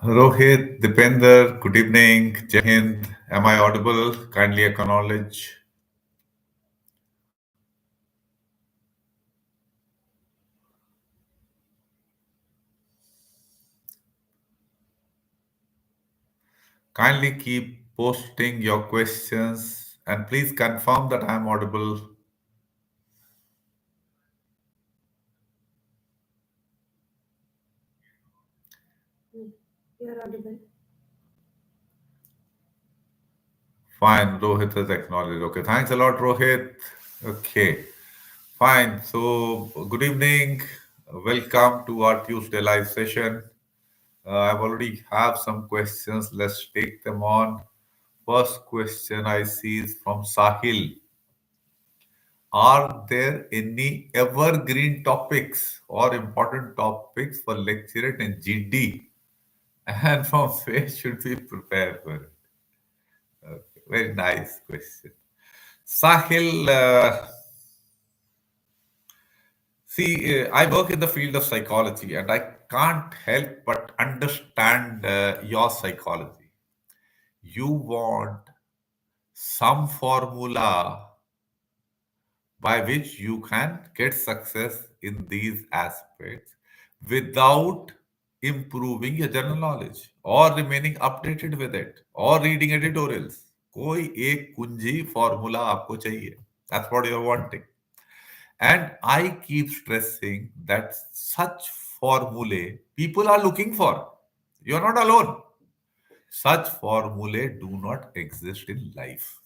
Rohit, Dipender, good evening. Jai Hind. Am I audible? Kindly acknowledge. Kindly keep posting your questions and please confirm that I am audible. You're audible. Fine, Rohit has acknowledged. Okay, thanks a lot, Rohit. Okay, fine. So, good evening. Welcome to our Tuesday live session. I've already have some questions. Let's take them on. First question I see is from Sahil. Are there any evergreen topics or important topics for lecturate and GD? And from where should we prepare for it? Okay, very nice question. Sahil, see, I work in the field of psychology and I can't help but understand your psychology. You want some formula by which you can get success in these aspects without improving your general knowledge or remaining updated with it or reading editorials. कोई एक कुंजी formula आपको चाहिए. That's what you're wanting. And I keep stressing that such formulae people are looking for. You're not alone. Such formulae do not exist in life.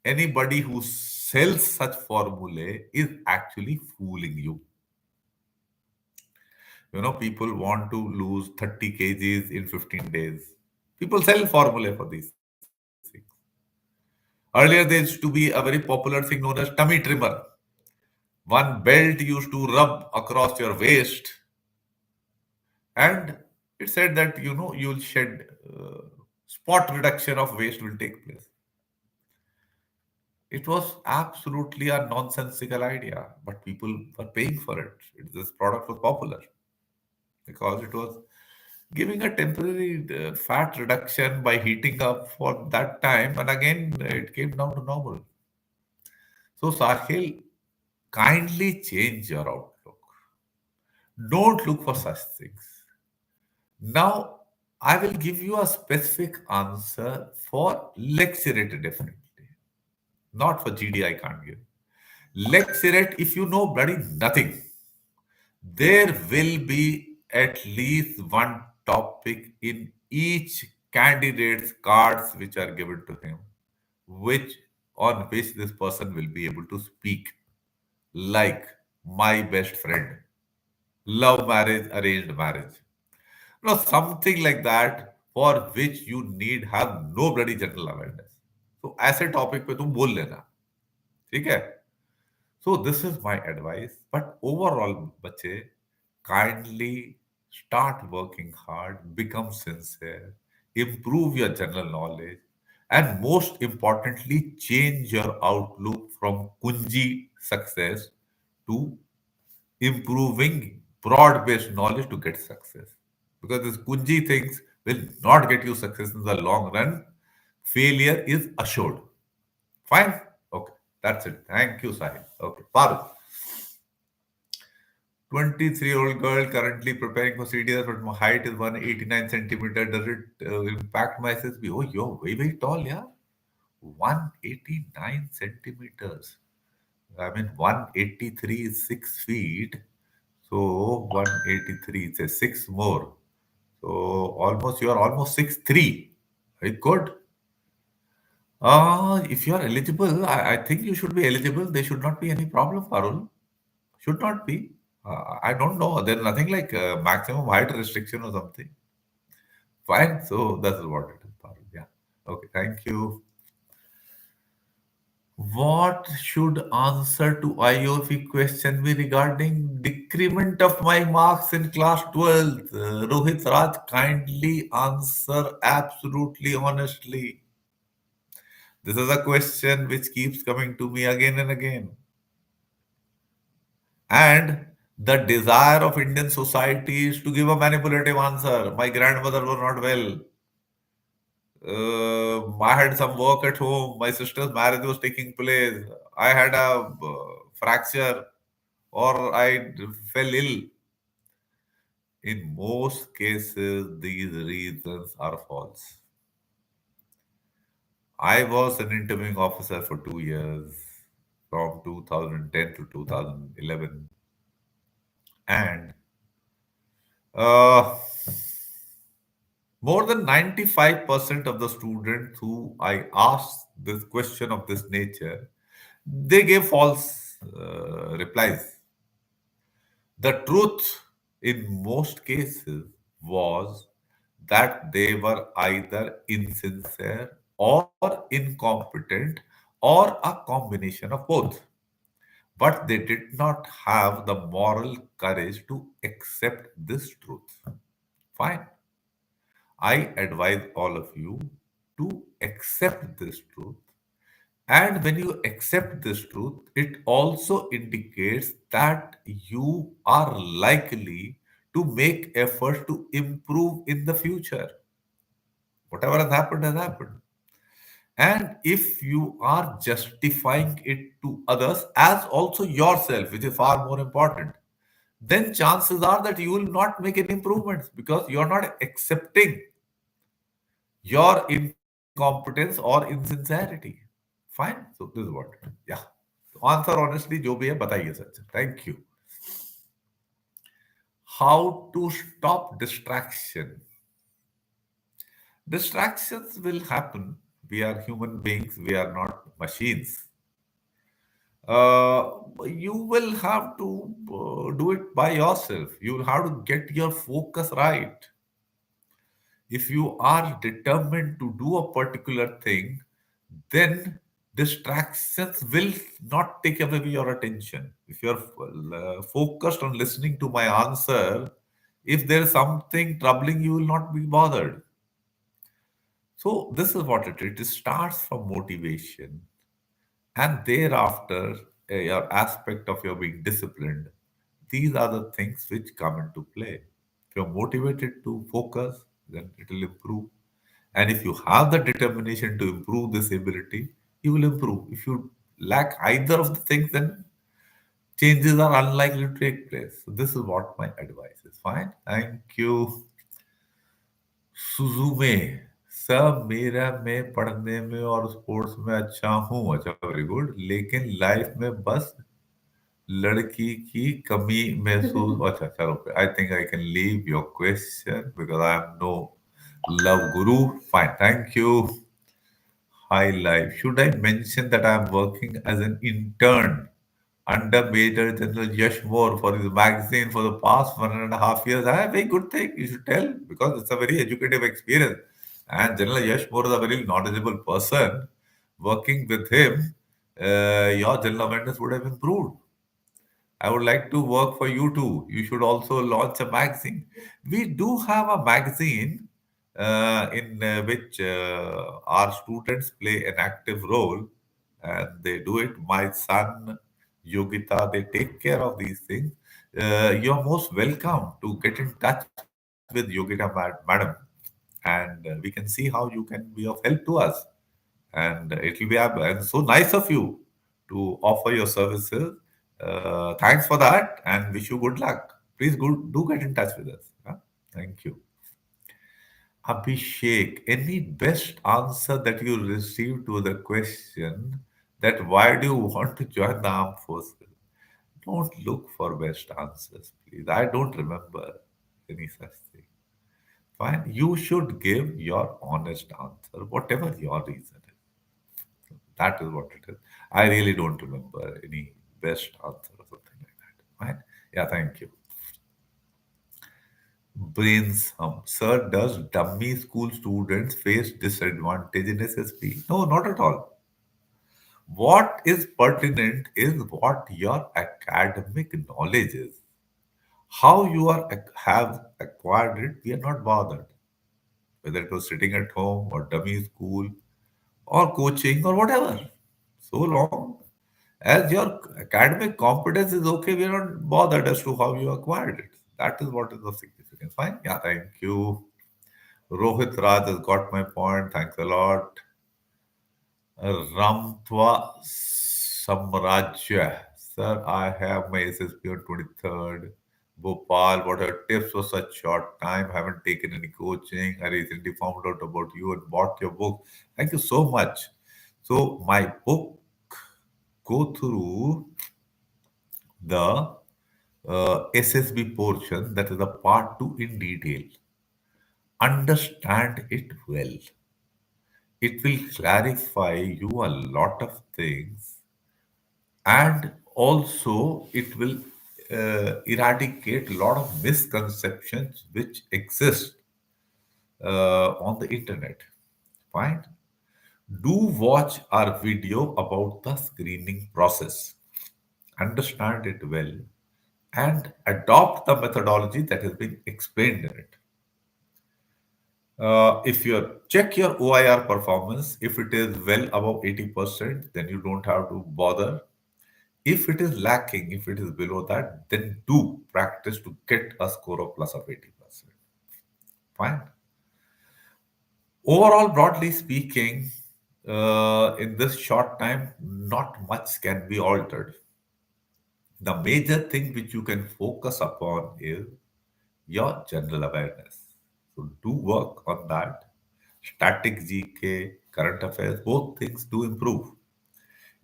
Anybody who sells such formulae is actually fooling you. You know, people want to lose 30 kgs in 15 days. People sell formulae for these things. Earlier, there used to be a very popular thing known as tummy trimmer. One belt used to rub across your waist, and it said that you'll shed spot reduction of waist will take place. It was absolutely a nonsensical idea, but people were paying for it. This product was popular because it was giving a temporary fat reduction by heating up for that time, and again it came down to normal. So, Sahil, kindly change your outlook. Don't look for such things. Now, I will give you a specific answer for lecturate definitely, not for GD. I can't give. Lecturate, if you know bloody nothing, there will be at least one topic in each candidate's cards which are given to him, which on which this person will be able to speak. Like my best friend, love marriage, arranged marriage. No, something like that for which you need have no bloody general awareness. So ऐसे topic पे तुम बोल लेना, ठीक है? So this is my advice. But overall, बच्चे, kindly start working hard, become sincere, improve your general knowledge, and most importantly, change your outlook from kunji success to improving broad-based knowledge to get success. Because these kunji things will not get you success in the long run. Failure is assured. Fine? Okay. That's it. Thank you, Sahil. Okay. Parul. 23-year-old girl currently preparing for CDS, but my height is 189 centimeter. Does it impact my SSB? Oh, you're very, very tall, yeah? 189 centimeters. I mean, 183 is 6 feet. So 183 is a 6 more. So almost, you are almost 6'3". Very good. If you are eligible, I think you should be eligible. There should not be any problem, Parul. Should not be. I don't know. There's nothing like maximum height restriction or something. Fine. So that's what it is, Parul. Yeah. Okay. Thank you. What should answer to IOP question be regarding decrement of my marks in class 12th? Rohit Raj, kindly answer absolutely honestly. This is a question which keeps coming to me again and again. And the desire of Indian society is to give a manipulative answer. My grandmother was not well. I had some work at home. My sister's marriage was taking place. I had a fracture or I fell ill. In most cases, these reasons are false. I was an interviewing officer for 2 years, from 2010 to 2011. And uh, more than 95% of the students who I asked this question of this nature, they gave false replies. The truth in most cases was that they were either insincere or incompetent or a combination of both. But they did not have the moral courage to accept this truth. Fine. I advise all of you to accept this truth. And when you accept this truth, it also indicates that you are likely to make efforts to improve in the future. Whatever has happened has happened. And if you are justifying it to others as also yourself, which is far more important, then chances are that you will not make any improvements because you are not accepting your incompetence or insincerity. Fine. So this is what. Yeah. तो answer honestly जो भी है बताइए सच. Thank you. How to stop distraction? Distractions will happen. We are human beings. We are not machines. You will have to do it by yourself. You will have to get your focus right. If you are determined to do a particular thing, then distractions will not take away your attention. If you're focused on listening to my answer, if there's something troubling you, will not be bothered. So this is what it is. It starts from motivation, and thereafter, your aspect of your being disciplined. These are the things which come into play. If you're motivated to focus, then it will improve. And if you have the determination to improve this ability, you will improve. If you lack either of the things, then changes are unlikely to take place. So this is what my advice is. Fine. Thank you. सुजुमे सब मेरा मैं पढ़ने में और sports में अच्छा हूँ अच्छा वेरी गुड लेकिन लाइफ में बस लड़की की कमी महसूस अच्छा चलो I think I can leave your question because I am no love guru fine thank you high life should I mention that I am working as an intern under Major General Yash Moore for his magazine for the past 1.5 years. A very good thing you should tell because it's a very educative experience. And General Yash Moore is a very knowledgeable person. Working with him, your general awareness would have improved. I would like to work for you too. You should also launch a magazine. We do have a magazine in which our students play an active role and they do it. My son, Yogita, they take care of these things. You're most welcome to get in touch with Yogita madam and we can see how you can be of help to us. And it will be and so nice of you to offer your services. Thanks for that and wish you good luck. Please do get in touch with us. Huh? Thank you. Abhishek, any best answer that you received to the question that why do you want to join the armed forces? Don't look for best answers, please. I don't remember any such thing. Fine. You should give your honest answer, whatever your reason is. That is what it is. I really don't remember any best answer or something like that. Right? Yeah, thank you. Brains Sir, does dummy school students face disadvantage in SSP? No, not at all. What is pertinent is what your academic knowledge is. How you have acquired it, we are not bothered. Whether it was sitting at home or dummy school or coaching or whatever. So long as your academic competence is okay, we are not bothered as to how you acquired it. That is what is of significance. Fine. Yeah, thank you. Rohit Raj has got my point. Thanks a lot. Ramtwa Samrajya. Sir, I have my SSP on 23rd. Bhopal, what are tips for such short time? Haven't taken any coaching. I recently found out about you and bought your book. Thank you so much. So, my book go through the SSB portion, that is the part 2 in detail. Understand it well. It will clarify you a lot of things, and also it will eradicate a lot of misconceptions which exist on the internet. Fine. Do watch our video about the screening process. Understand it well and adopt the methodology that has been explained in it. If you check your OIR performance, if it is well above 80%, then you don't have to bother. If it is lacking, if it is below that, then do practice to get a score of plus of 80%. Fine. Overall, broadly speaking, in this short time, not much can be altered. The major thing which you can focus upon is your general awareness. So do work on that. Static GK, current affairs, both things do improve.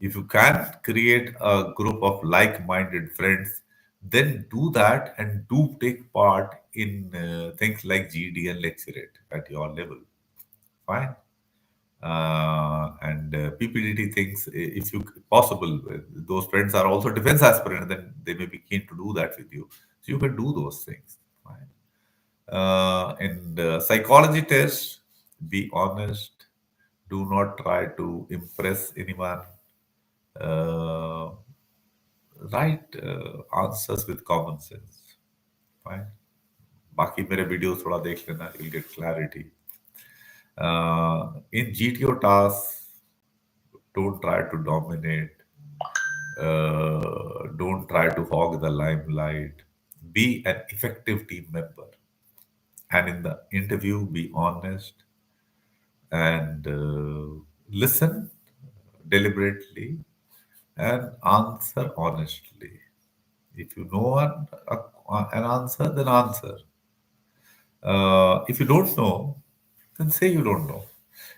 If you can create a group of like minded friends, then do that and do take part in things like GD and lecturate at your level. Fine. And PPDT things, if you possible, those friends are also defense aspirant, then they may be keen to do that with you. So you can do those things. Fine. In the psychology test, be honest. Do not try to impress anyone. Uh, write answers with common sense. Fine. बाकी मेरे video थोड़ा देख लेना, you'll get clarity. In GTO tasks, don't try to dominate. Don't try to hog the limelight. Be an effective team member. And in the interview, be honest and listen deliberately and answer honestly. If you know an answer, then answer. If you don't know, then say you don't know.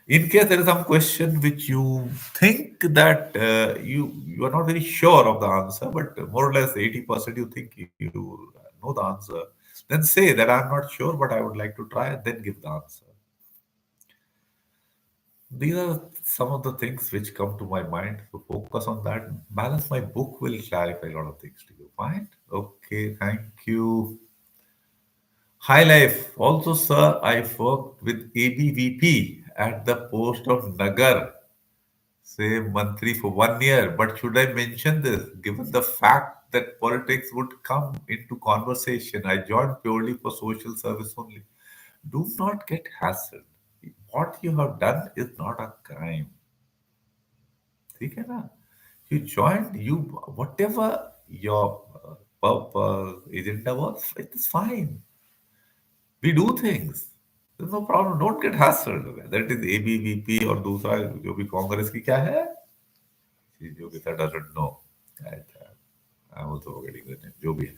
In case there is some question which you think that you are not very sure of the answer, but more or less 80% you think you know the answer, then say that I'm not sure, but I would like to try, and then give the answer. These are some of the things which come to my mind. So focus on that. Balance my book will clarify a lot of things to you. Fine. Okay. Thank you. High life. Also, sir, I worked with ABVP at the post of Nagar, say monthly for 1 year. But should I mention this? Given the fact that politics would come into conversation, I joined purely for social service only. Do not get hassled. What you have done is not a crime. ठीक है ना? You joined, you whatever your purpose, agenda was, it is fine. We do things. There's no problem. Don't get hassled. That is ABVP और दूसरा जो भी कांग्रेस की क्या है? जो भी था doesn't know. I'm also forgetting the name. जो भी है.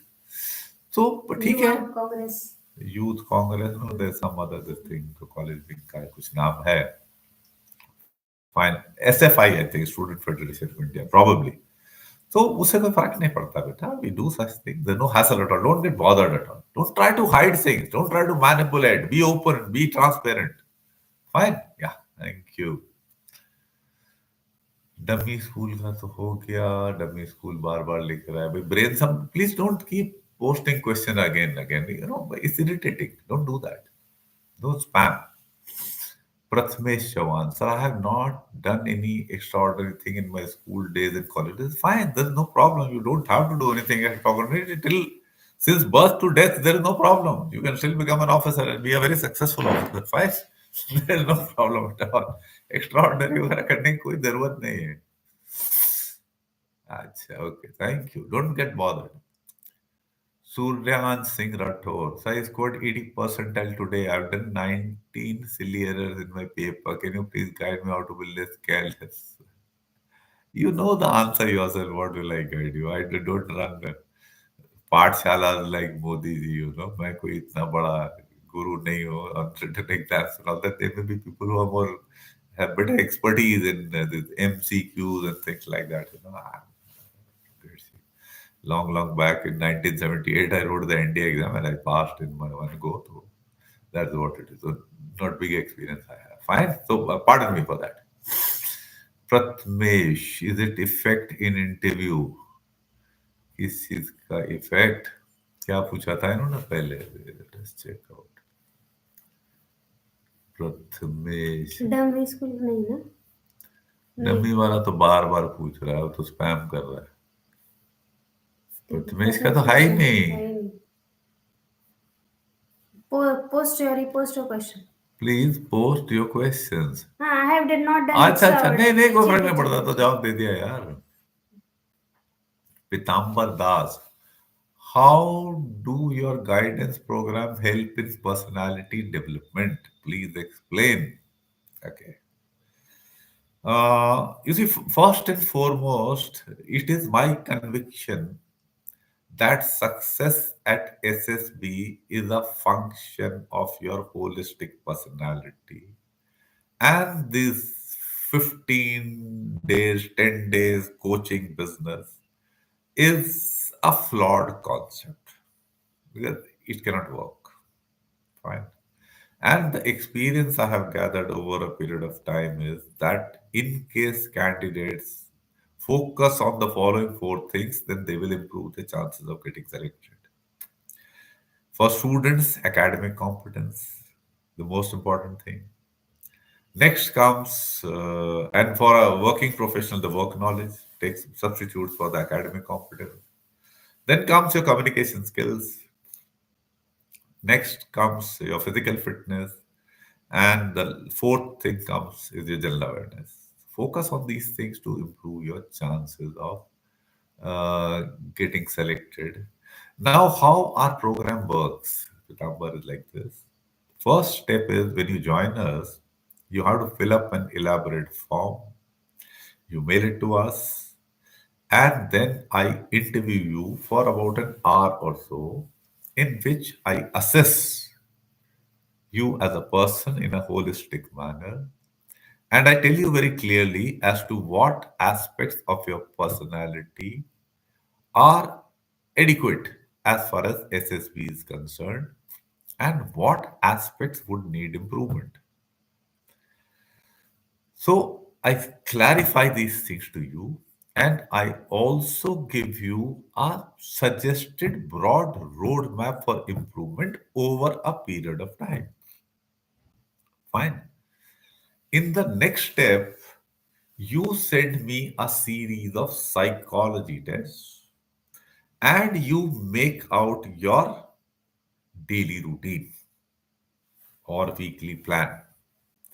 So, but ठीक है. Youth Congress, no, there's some other this thing to college wing का कुछ नाम है. Fine. SFI, I think, Student Federation of India, probably. So उससे कोई फर्क नहीं पड़ता बेटा. We do such things. There's no hassle at all. Don't get bothered at all. Don't try to hide things. Don't try to manipulate. Be open. Be transparent. Fine. Yeah. Thank you. Dummy school का तो हो गया. Dummy school बार बार लिख रहा है भाई. Brain sum, please don't keep posting question again and again. It's irritating. Don't do that. Don't spam. Prathamesh Chavan, sir, I have not done any extraordinary thing in my school days and college days. Fine, there's no problem. You don't have to do anything extraordinary till since birth to death. There is no problem. You can still become an officer and be a very successful officer. Fine, there is no problem at all. Extraordinary वगैरह करने की कोई जरूरत नहीं है. अच्छा, okay, thank you. Don't get bothered. Suryan Singh Rathore. So I scored 80 percentile today. I've done 19 silly errors in my paper. Can you please guide me how to be less careless? You know the answer yourself. What will I guide you? I don't run पाठशाला like Modi ji, मैं कोई इतना बड़ा guru नहीं हूँ on certain exams and all that. There may be people who are more have better expertise in this MCQs and things like that. Long, long back in 1978, I wrote the ND exam and I passed in my one go. So that's what it is. So not big experience I have. Fine. So pardon me for that. Pratmesh, is it effect in interview? किस चीज का effect? क्या पूछा था इन्होंने पहले? Let's check out. Prathamesh dummy school नहीं ना. डमी वाला तो बार बार पूछ रहा है, वो तो स्पैम कर रहा है. प्रथमेश का तो है ही नहीं. Post your question. Please post your questions. हाँ, I have did not done अच्छा अच्छा, नहीं नहीं, extraordinary. कोई फर्क ठीक है, नहीं ठीक पड़ता, है, तो ठीक है. जवाब दे दिया यार. Pitambar Das, how do your guidance program help in personality development? Please explain. Okay. You see, first and foremost, it is my conviction that success at SSB is a function of your holistic personality. And this 15 days, 10 days coaching business is a flawed concept because it cannot work. Fine. And the experience I have gathered over a period of time is that in case candidates focus on the following four things, then they will improve the chances of getting selected. For students, academic competence, the most important thing. Next comes, and for a working professional, the work knowledge takes substitutes for the academic competence. Then comes your communication skills. Next comes your physical fitness. And the fourth thing comes is your general awareness. Focus on these things to improve your chances of getting selected. Now, how our program works, the number is like this. First step is when you join us, you have to fill up an elaborate form. You mail it to us, and then I interview you for about an hour or so, in which I assess you as a person in a holistic manner. And I tell you very clearly as to what aspects of your personality are adequate as far as SSB is concerned and what aspects would need improvement. So I clarify these things to you, and I also give you a suggested broad roadmap for improvement over a period of time. Fine. In the next step, you send me a series of psychology tests and you make out your daily routine or weekly plan.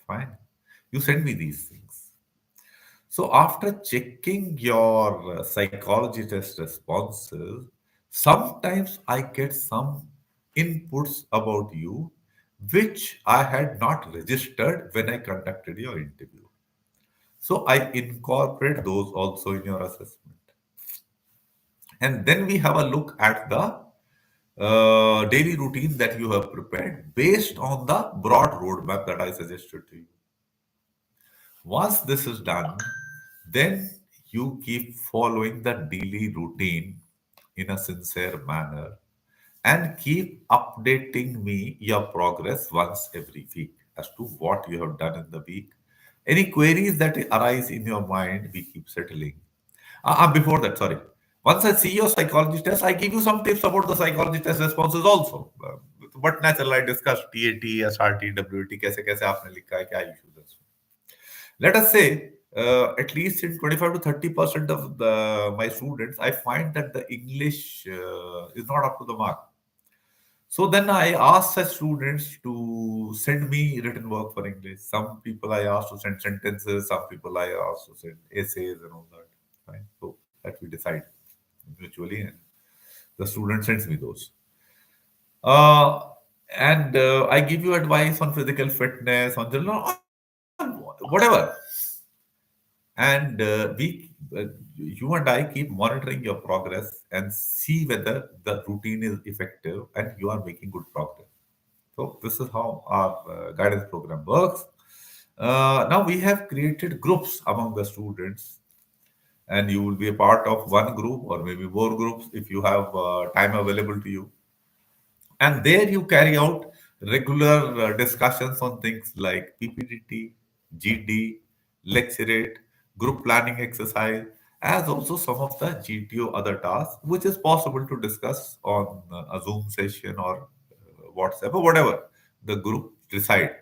Fine. You send me these things. So, after checking your psychology test responses, sometimes I get some inputs about you which I had not registered when I conducted your interview. So, I incorporate those also in your assessment. And then we have a look at the daily routine that you have prepared based on the broad roadmap that I suggested to you. Once this is done, then you keep following the daily routine in a sincere manner and keep updating me your progress once every week as to what you have done in the week Any queries that arise in your mind, we keep settling. Before that, sorry. Once I see your psychology test, I give you some tips about the psychology test responses also. But natural, I discussed TAT, SRT, WT, कैसे कैसे आपने लिखा है, क्या issues है. Let us say, at least in 25 to 30% of my students, I find that the English is not up to the mark. So then I ask such students to send me written work for English. Some people I ask to send sentences, some people I ask to send essays and all that. Fine. So that we decide mutually, and the student sends me those. Uh, and I give you advice on physical fitness, on general, on whatever. And you and I keep monitoring your progress and see whether the routine is effective and you are making good progress. So this is how our guidance program works. Now we have created groups among the students, and you will be a part of one group or maybe more groups if you have time available to you. And there you carry out regular discussions on things like PPDT, GD, lecturate, group planning exercise, as also some of the GTO other tasks, which is possible to discuss on a Zoom session or WhatsApp or whatever the group decide.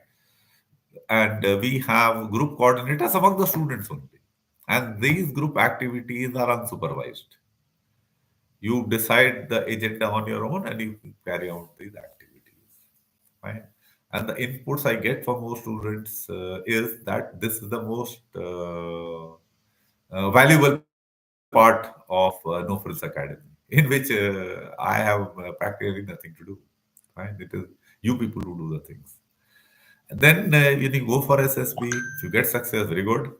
And we have group coordinators among the students only. And these group activities are unsupervised. You decide the agenda on your own and you carry out these activities. Fine. And the inputs I get from most students is that this is the most valuable part of No Frills Academy, in which I have practically nothing to do. Fine. It is you people who do the things. And then when you go for SSB, if you get success, very good.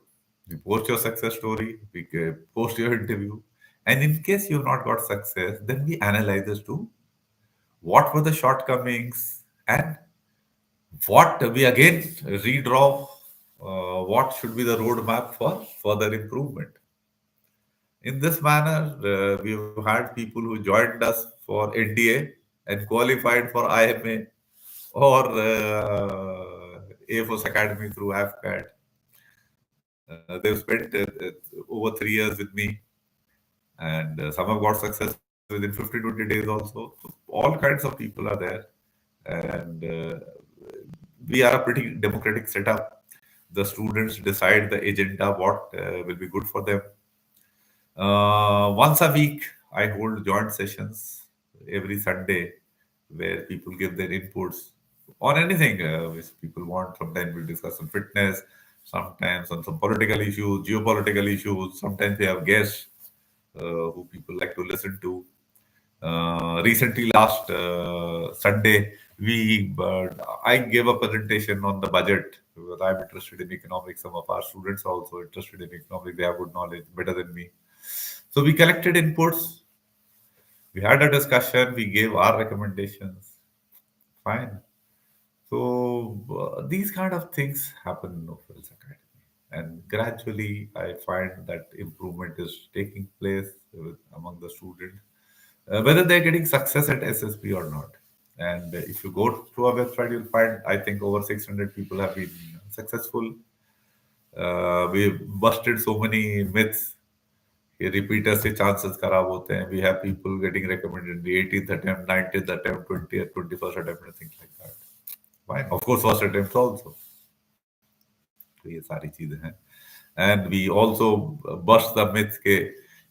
You post your success story, we post your interview. And in case you've not got success, then we analyze as to what were the shortcomings and what we again redraw what should be the roadmap for further improvement. In this manner, we've had people who joined us for NDA and qualified for IMA or AFOS Academy through AFCAT. They've spent over 3 years with me, and some have got success within 15 20 days also. So all kinds of people are there, and we are a pretty democratic setup. The students decide the agenda, what will be good for them. Once a week, I hold joint sessions every Sunday where people give their inputs on anything which people want. Sometimes we discuss on fitness, sometimes on some political issues, geopolitical issues. Sometimes we have guests who people like to listen to. Recently, last Sunday, we I gave a presentation on the budget because I'm interested in economics. Some of our students are also interested in economics. They have good knowledge, better than me. So we collected inputs. We had a discussion. We gave our recommendations. Fine. So these kind of things happen in No Frills Academy, and gradually I find that improvement is taking place among the students, whether they're getting success at SSP or not. And if you go to our website, you'll find I think over 600 people have been successful. We busted so many myths. ये repeaters से chances खराब होते हैं. We have people getting recommended in the 18th attempt, 19th attempt, 20th, 21st attempt, and things like that. Fine. Of course, first attempts also. तो ये सारी चीजें हैं. And we also bust the myth के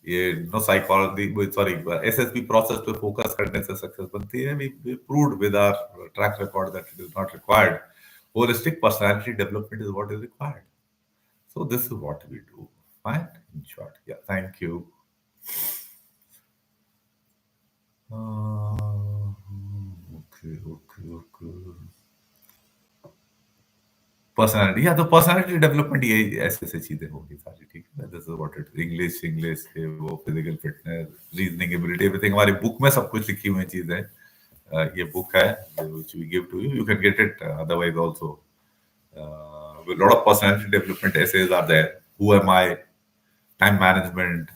ये no psychology sorry SSB process पे focus करने से सक्सेस बनती है. We proved with our track record that it is not required. Holistic personality development is what is required. So this is what we do. Fine. In short. Yeah. Thank you. Okay. Okay. Okay. Personality या तो personality development ये ऐसे ऐसे चीजें होगी सारी. ठीक है. This is what it English English है वो physical fitness reasoning ability everything हमारी बुक में सब कुछ लिखी हुई चीजें. ये बुक है which we give to you. You can get it otherwise also. A lot of personality development essays are there. Who am I? Time management,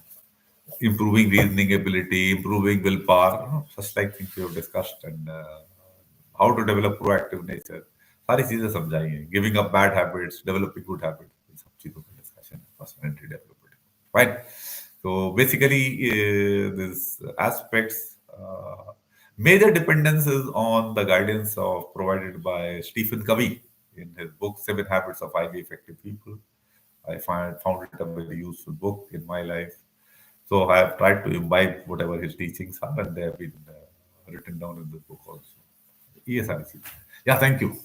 improving reasoning ability, improving willpower, such like things we have discussed, and how to develop proactive nature. सारी चीजें समझाई हैं. Giving up bad habits, developing good habits. personality development. Fine. So basically, these aspects, major dependences on the guidance of provided by Stephen Covey in his book Seven Habits of Highly Effective People. I found it a very useful book in my life. So I have tried to imbibe whatever his teachings are, and they have been written down in the book also. Yes, I see. Yeah, thank you.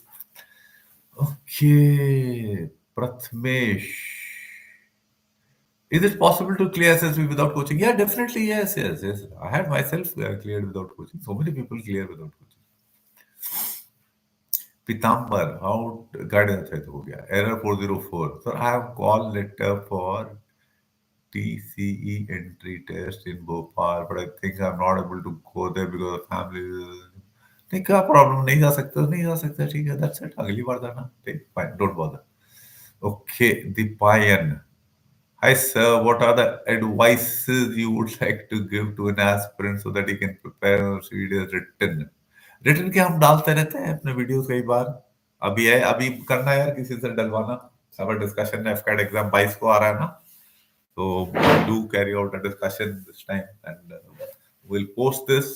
Okay, Pratmesh. Is it possible to clear SSB without coaching? Yeah, definitely. Yes, yes, yes. I had myself cleared without coaching. So many people clear without coaching. Pitambar, how guidance है तो हो गया. Error 404. So I have call letter for TCE entry test in Bhopal, but I think I'm not able to go there because of family. नहीं क्या problem नहीं जा सकते नहीं जा सकते ठीक है दैट्स इट अगली बार जाना ठीक fine don't bother okay Deepayan Hi, sir. What are the advices you would like to give to an aspirant so that he can prepare or read his written? Written के हम डालते रहते हैं अपने वीडियोस कई बार. अभी है अभी करना है यार किसी से डलवाना. अब डिस्कशन एफकैट एग्जाम 22 को आ रहा है ना. So do carry out a discussion this time and we'll post this.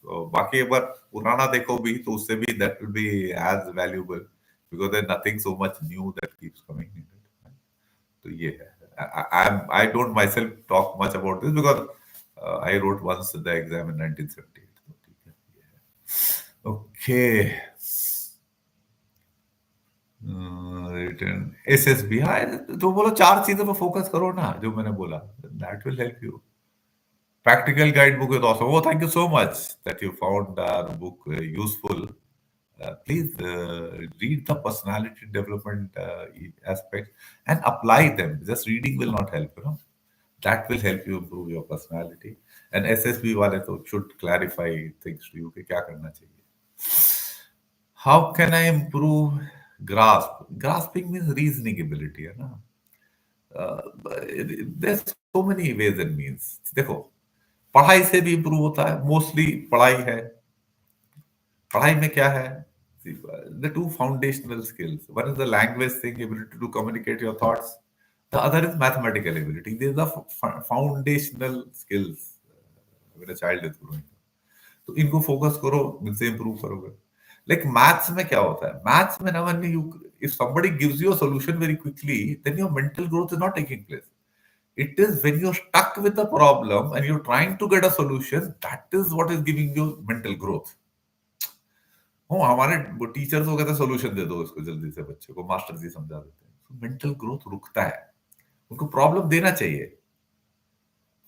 So, बाकी एक बार पुराना देखो भी तो उससे भी that will be as valuable because there's nothing so much new that keeps coming in it. तो ये है. I don't myself talk much about this because I wrote once the exam in 1978. Okay. Written SSB हाँ तो बोलो चार चीजों पर focus करो ना जो मैंने बोला that will help you. Practical guidebook is awesome. Oh, thank you so much that you found our book useful. Please read the personality development aspects and apply them. Just reading will not help, you know. That will help you improve your personality. And SSB वाले तो should clarify things to you कि क्या करना चाहिए. How can I improve grasp? Grasping means reasoning ability, है ना. There's so many ways and means. देखो पढ़ाई से भी improve होता है. Mostly पढ़ाई है. पढ़ाई में क्या है? The two foundational skills. One is the language thing, ability to communicate your thoughts. The other is mathematical ability. These are foundational skills when a child is growing. तो इनको फोकस करो इनसे इंप्रूव करोगे. लाइक मैथ्स में क्या होता है? Maths में ना when you if somebody gives you a solution very quickly, then your mental growth is not taking place. It is when you're stuck with the problem and you're trying to get a solution, that is what is giving you mental growth. हो हमारे teachers को कहते हैं solution दे दो इसको जल्दी से बच्चे को मास्टर जी समझा देते हैं. मेंटल ग्रोथ रुकता है. उनको प्रॉब्लम देना चाहिए.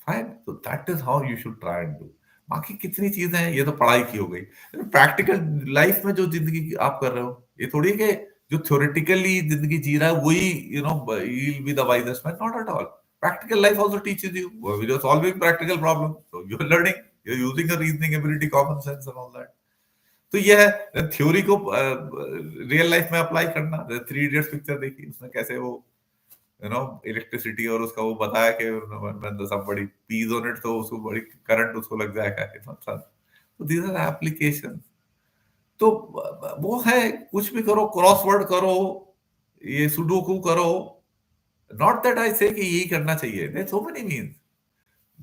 फाइन तो that is how you should try and do. बाकी कितनी चीजें हैं ये तो पढ़ाई की हो गई. प्रैक्टिकल लाइफ में जो जिंदगी आप कर रहे हो ये थोड़ी है कि जो थ्योरेटिकली जिंदगी जी रहा है वही you know you will be the wisest man. Not at all. Practical life also teaches you. You are solving practical problem so you are learning you are using a reasoning ability common sense and all that. तो ये है theory को real life में apply करना. Three idiots picture देखी उसमें कैसे वो यू नो इलेक्ट्रिसिटी और उसका वो बताया कि when somebody pees on it तो उसको बड़ी करंट उसको लग जाएगा. तो these are applications. तो वो है कुछ भी करो क्रॉसवर्ड करो ये सुडोकू करो. नॉट दैट आई से कि यही करना चाहिए. There so many means.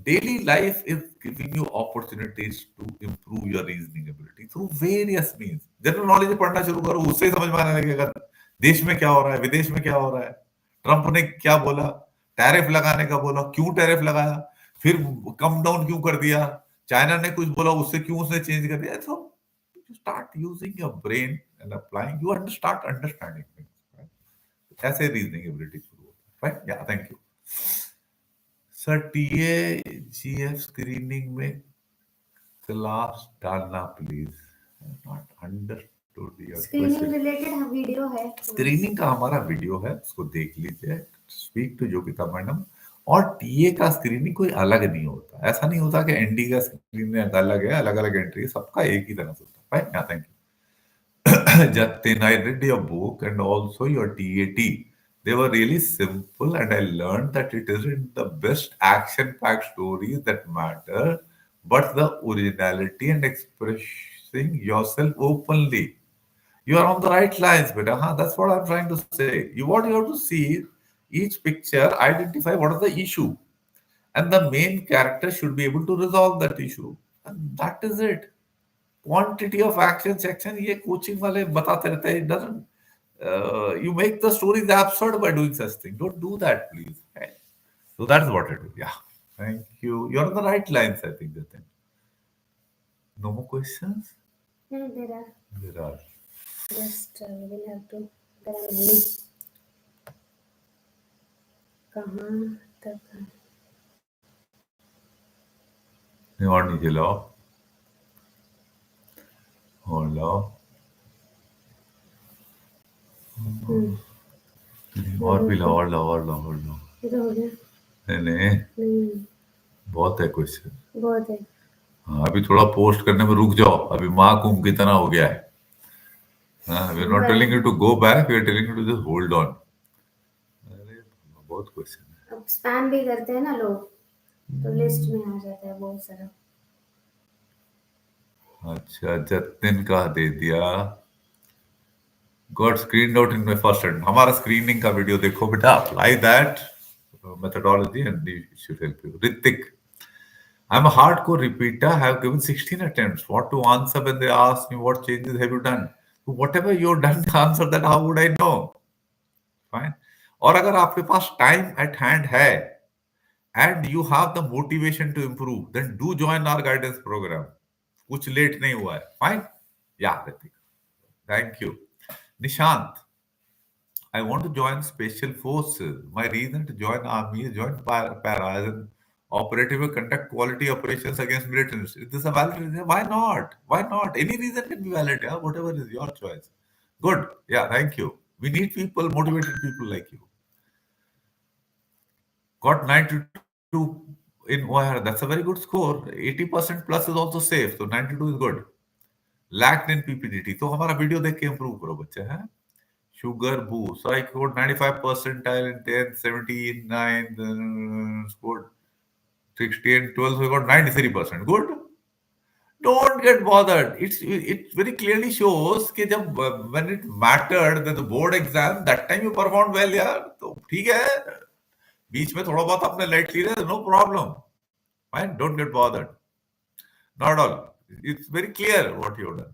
Daily life is giving you opportunities to improve your reasoning ability through various means. General knowledge पढ़ना शुरू करो उससे ही समझ में आने लगेगा देश में क्या हो रहा है विदेश में क्या हो रहा है. ट्रंप ने क्या बोला. टैरिफ लगाने का बोला. क्यों टैरिफ लगाया. फिर कम डाउन क्यों कर दिया. चाइना ने कुछ बोला उससे क्यों उसने चेंज कर दिया. So you start using your brain and applying. You start understanding things. Right? ऐसे रीजनिंग एबिलिटी शुरू होता है. Right? Yeah, thank you. Sir TA GF screening में क्लास डालना please. Not understood your screening question. Related video है. स्क्रीनिंग का हमारा वीडियो है उसको देख लीजिए. Speak to Yogita madam. और टीए का स्क्रीनिंग कोई अलग नहीं होता. ऐसा नहीं होता कि एनडी का स्क्रीनिंग अलग है अलग अलग एंट्री सबका एक ही तरह से होता है. Right. Thank you. Jatin, I read your book and also your TAT. They were really simple, and I learned that it isn't the best action-packed stories that matter, but the originality and expressing yourself openly. You are on the right lines, beta. Huh? That's what I'm trying to say. What you have to see Each picture identify what is the issue, and the main character should be able to resolve that issue, and that is it. Quantity of action section ये coaching वाले बताते रहते हैं. It doesn't. You make the stories absurd by doing such thing. Don't do that, please. Okay? So that's what I do. Yeah. Thank you. You're on the right lines, I think. Jatin. No more questions? No, there are. There are. Just we will have to. There are many. कहाँ तक? और नीचे लाओ. और लाओ. और भी लाओ, और लाओ, और लाओ, और लाओ. ये तो हो गया. नहीं नहीं, नहीं, बहुत है क्वेश्चन. बहुत है. हाँ, अभी थोड़ा पोस्ट करने में रुक जाओ. अभी माँ कुंभ की तरह हो गया है. हाँ, we are not telling you to go back. We are telling you to just hold on. अरे बहुत क्वेश्चन है. अब स्पैम भी करते हैं ना लोग, तो लिस्ट में आ जाता है बहुत सारा. अच्छा, जतिन का दे दिया. Got screened out in my first attempt. हमारा स्क्रीनिंग का वीडियो देखो बेटा. Apply that methodology and it should help you. Ritik, I'm a hardcore repeater. I have given 16 attempts. What to answer when they ask me what changes have you done? So whatever you've done, answer that. How would I know? Fine. और अगर आपके पास time eight hand है and you have the motivation to improve, then do join our guidance program. कुछ late नहीं हुआ है. Fine. Yeah, Ritik. Thank you. Nishant, I want to join special forces. My reason to join army is join paras and operative will conduct quality operations against militants. Is this a valid reason? Why not? Why not? Any reason can be valid. Yeah, whatever is your choice. Good. Yeah, thank you. We need people, motivated people like you. Got 92 in OIR. That's a very good score. 80% plus is also safe. So 92 is good. Lacked in PPDT. तो हमारा video देख के improve करो बच्चे हैं. Sugar boost. So I scored 95 percentile in 10, 17, 9, scored 60 and 12, so I got 93%. Good. Don't get bothered. It very clearly shows कि जब when it mattered that the board exam, that time you performed well यार. तो ठीक है. बीच में थोड़ा बहुत आपने लाइट ली है, no problem. Fine. Don't get bothered. Not at all. It's very clear what you've done.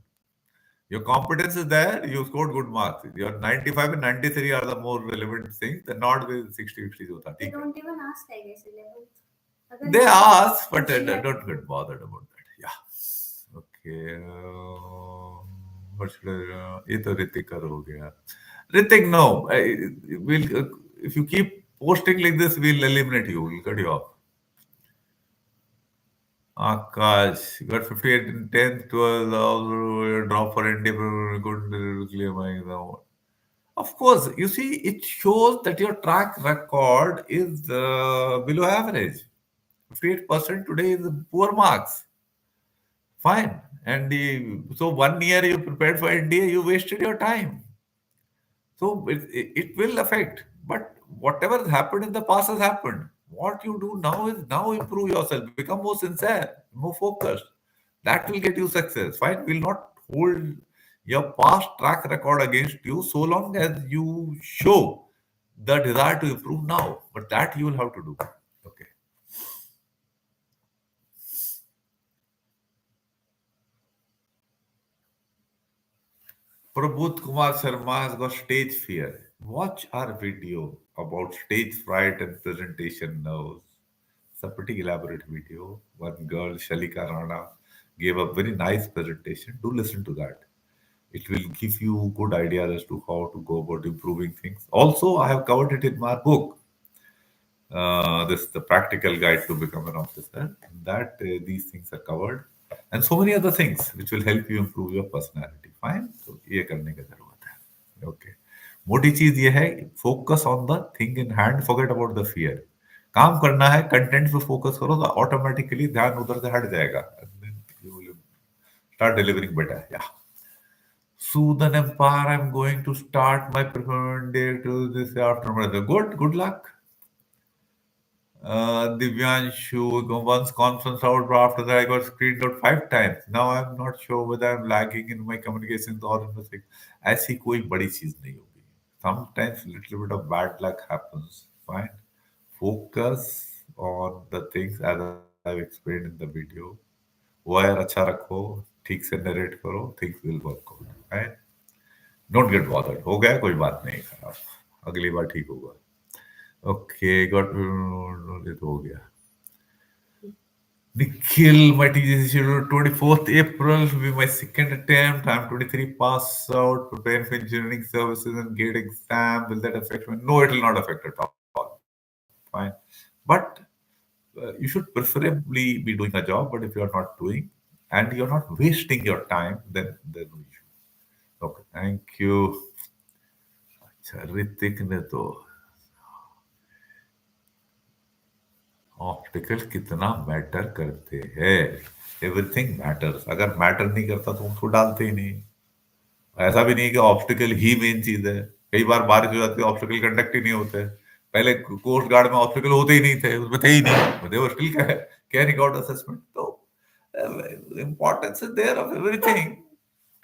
Your competence is there, you scored good marks. Your 95 and 93 are the more relevant things, and not with 60, 50 hota. They don't even ask, I guess, 11th. They ask, but don't get bothered about that. Yeah. Okay. What should I? ये तो ऋतिक का हो गया. Ritik, no. We'll, if you keep posting like this, we'll eliminate you. We'll cut you off. Akash, you got 58 in 10th, 12th, also drop for ND, good clear my exam. Of course, you see, it shows that your track record is below average. 58% today is poor marks. Fine. And so 1 year you prepared for NDA, you wasted your time. So it will affect. But whatever has happened in the past has happened. What you do now is now improve yourself, become more sincere, more focused. That will get you success. Fine, we'll not hold your past track record against you so long as you show the desire to improve now. But that you will have to do. Okay. Prabodh Kumar Sharma has got stage fear. Watch our video about stage fright and presentation nerves. It's a pretty elaborate video. One girl, Shalika Rana, gave a very nice presentation. Do listen to that. It will give you good ideas as to how to go about improving things. Also, I have covered it in my book. This is the practical guide to become an officer. In that these things are covered, and so many other things which will help you improve your personality. Fine. So ये करने की जरूरत है. Okay. मोटी चीज ये है, focus on the thing in hand, forget about the fear. काम करना है, कंटेंट पे फोकस करो तो ऑटोमेटिकली ध्यान उधर से हट जाएगा. And then you will start delivering better. Yeah. Sudan Empire, I'm going to start my preferred day to this afternoon. Good luck. Divyanshu, once conference out, but after that I got screened out 5 times. Now I'm not sure whether I'm lagging in my communications or in the ऐसी कोई बड़ी चीज नहीं होगी. sometimes little bit of bad luck happens. Fine. Focus on the things as I've explained in the video. Wire अच्छा रखो, ठीक से नरेट करो, things will work out, right? Don't get bothered, हो गया कोई बात नहीं खराब, अगली बार ठीक होगा. ओके गॉट, ये तो हो गया. Nikhil, my TGC schedule 24th April will be my second attempt. I'm 23 pass out, preparing for engineering services and gate exam. Will that affect me? No, it will not affect at all. Fine. But you should preferably be doing a job, but if you're not doing and you're not wasting your time, then there's no issue. Okay, thank you. अच्छा, ऋतिक ने तो optical कितना matter करते हैं. Everything matters. अगर matter नहीं करता तो उसको डालते ही नहीं. ऐसा भी नहीं कि ऑब्स्टिकल ही मेन चीज है. कई बार बारिश हो जाती है, ऑब्स्टिकल कंडक्ट ही नहीं होते. पहले कोस्ट गार्ड में ऑब्स्टिकल होते ही नहीं थे, उसमें थे ही नहीं, they were still carrying out assessment. तो importance is there of everything.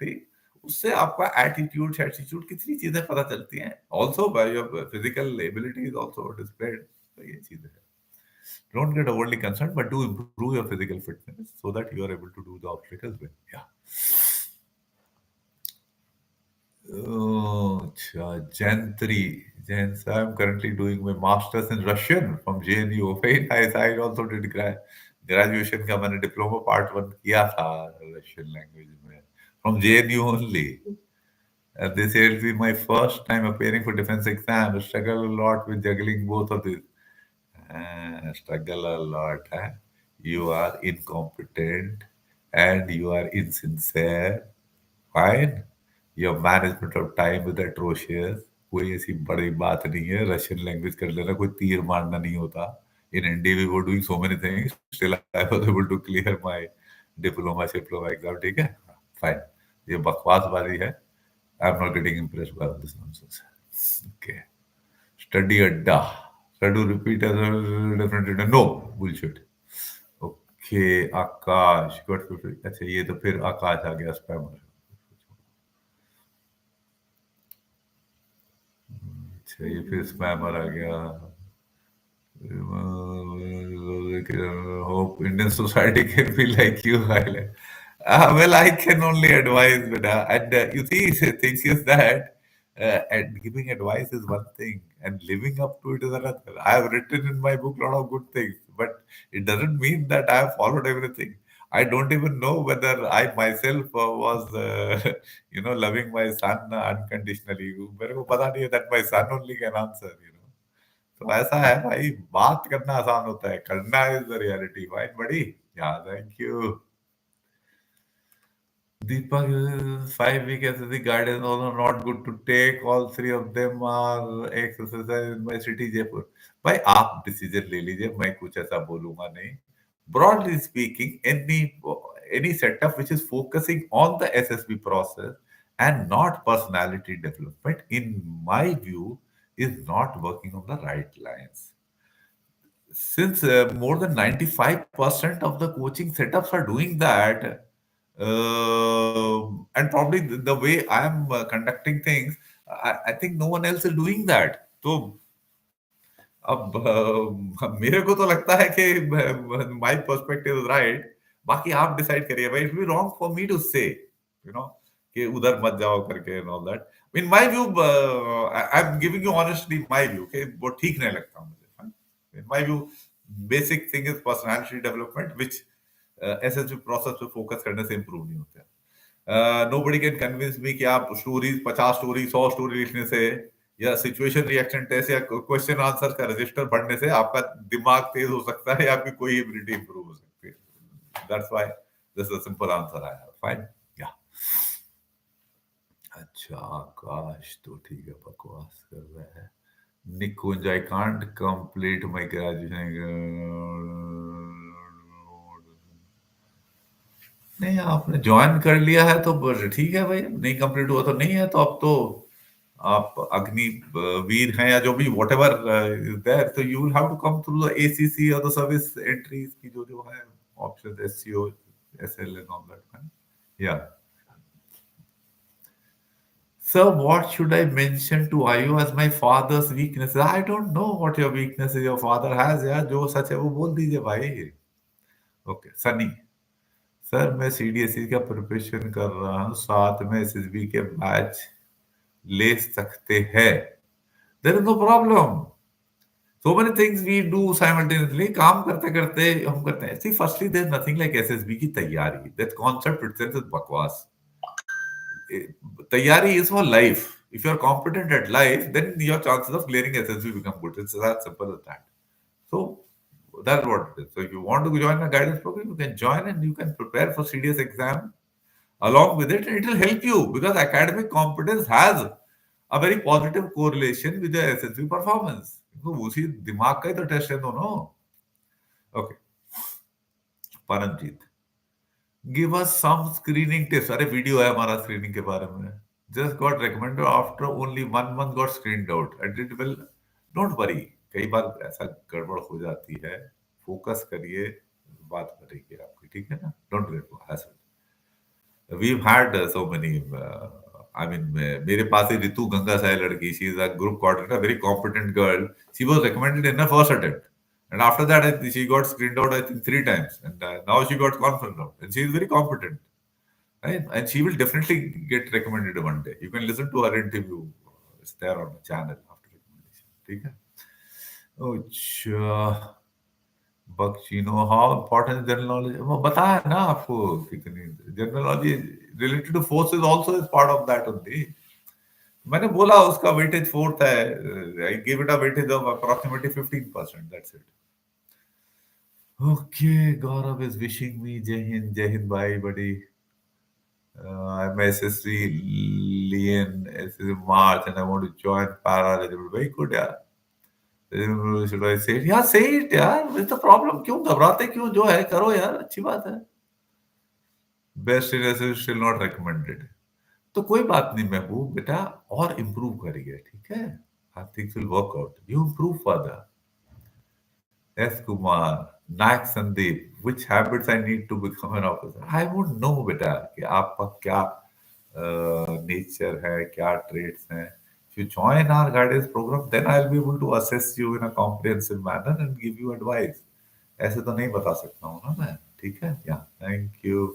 ठीक. उससे आपका एटीट्यूड एटीट्यूड कितनी चीजें पता चलती हैं. Also by your physical ability is also displayed. तो ये चीजें हैं. Don't get overly concerned, but do improve your physical fitness so that you are able to do the obstacles well. Yeah. Oh, Jantri. Jens, I'm currently doing my master's in Russian from JNU. Very nice. I also did graduation का मैंने diploma part 1 किया था Russian language में from JNU only. And this will be my first time appearing for defense exam. I struggle a lot with juggling both of these. Struggle a lot. Huh? You are incompetent and you are insincere. Fine. Your management of time is atrocious. कोई ऐसी बड़ी बात नहीं है. Russian language कर लेना कोई तीर मारना नहीं होता. In ND we were doing so many things. Still I was able to clear my diploma exam. ठीक है? Fine. ये बकवास वाली है. I'm not getting impressed by all this nonsense. Okay. Study अड्डा. Study repeat as a different. No bullshit. Okay Akash got 50. अच्छा ये तो फिर आकाश आ गया स्पैमर. अच्छा ये फिर स्पैमर आ गया. Hope Indian society can be like you. Well, I can only advise, but and you see, the thing is that and giving advice is one thing, and living up to it is another. I have written in my book a lot of good things, but it doesn't mean that I have followed everything. I don't even know whether I myself was, loving my son unconditionally. मेरे को पता नहीं है that my son only can answer. तो ऐसा है भाई. बात करना आसान होता है, करना इज द रियलिटी. फाइन बड़ी. या thank you. Deepak, 5 week SSC guidance also not good to take. All three of them are exercise in my city Jaipur. भाई आप डिसीजन ले लीजिए, मैं कुछ ऐसा बोलूंगा नहीं. Broadly speaking, any setup which is focusing on the SSB process and not personality development, in my view, is not working on the right lines. Since more than 95% of the coaching setups are doing that, and probably the way I am conducting things, I think no one else is doing that. So, अब मेरे को तो लगता है कि my perspective is right. बाकी आप decide करिए भाई. It will be wrong for me to say, you know, कि उधर मत जाओ करके and all that. In my view, I'm giving you honestly my view. Okay, वो ठीक नहीं लगता मुझे. In my view, basic thing is personality development, which SSB process पे फोकस करने से improve नहीं होता है. Nobody can convince me कि आप स्टोरीज 50 स्टोरी 100 स्टोरी लिखने से या सिचुएशन रिएक्शन टेस्ट या क्वेश्चन आंसर का रजिस्टर पढ़ने से आपका दिमाग तेज हो सकता है या आपकी कोई एबिलिटी इंप्रूव हो सकती है. That's why this is a simple answer I have. Fine. या अच्छा आकाश तो ठीक है, बकवास कर रहा है. Nikunj, I can't complete my graduation. नहीं, आपने ज्वाइन कर लिया है तो ठीक है भाई. नहीं कंप्लीट हुआ तो नहीं है, तो अब तो आप अग्नि वीर हैं या जो भी वॉट एवर देयर. तो you will have to come through the ACC और द सर्विस एंट्रीज की जो जो है option SCO SL and all that. या Sir, what should I mention to IU as my father's weaknesses? I don't know what your weaknesses your father has यार जो सच है वो बोल दीजिए भाई. ओके सनी. सर मैं सीडीएसई का प्रिपरेशन कर रहा हूँ साथ में एसएसबी के बैच ले सकते हैं. There is no problem. So many things we do simultaneously. काम करते करते हम करते हैं. See firstly there is nothing like SSB की तैयारी. दैट कॉन्सेप्ट इटसेल्फ इज बकवास. Taiyari is for life. If you are competent at life, then your chances of clearing SSB become good. It's as simple as that. So that's what it is. So if you want to join a guidance program, you can join and you can prepare for CDS exam along with it, and it will help you because academic competence has a very positive correlation with the SSB performance. तो उसी दिमाग का ही तो test है दोनों. Okay Paramjit. Give us सम screening tips. अरे video है हमारा स्क्रीनिंग के बारे में. Just got recommended after only 1 month got screened out and it will. Don't worry. कई बार ऐसा गड़बड़ हो जाती है. फोकस करिए. बात करेंगे आपकी. ठीक है ना. Don't get hassle. We've had so many. I mean मेरे पास ही रितु गंगा साय लड़की. She is a group coordinator. Very competent girl. She was recommended in the first attempt. And after that, she got screened out, I think, 3 times. And now she got conference out. And she is very competent. Right? And she will definitely get recommended one day. You can listen to her interview. It's there on the channel after recommendation. ठीक है? Oh, Bakchino, how important is general knowledge? वो बताया ना आपको कितनी general knowledge related to forces also is part of that only. मैंने बोला उसका weightage 4th है. I give it a weightage of approximately 15%. That's it. Okay, Gaurav is wishing me Jai Hind, bye, buddy. I'm SSC Lian, SSC March, and I want to join para. Very good, yeah. Should I say it? Yeah, say it, यार. What's the problem? क्यों घबराते क्यों? जो है करो यार. अच्छी बात है. Best in SSC still not recommended. तो कोई बात नहीं महबूब बेटा. और improve करिए. ठीक है. Things will work out. You improve further. S. Kumar, Nayak Sandeep, which habits I need to become an officer? I would know बेटा कि आपका क्या नेचर है, क्या traits हैं. If you join our guidance program, then I'll be able to assess you in a comprehensive manner and give you advice. ऐसे तो नहीं बता सकता हूँ ना मैं. ठीक है. Yeah, thank you.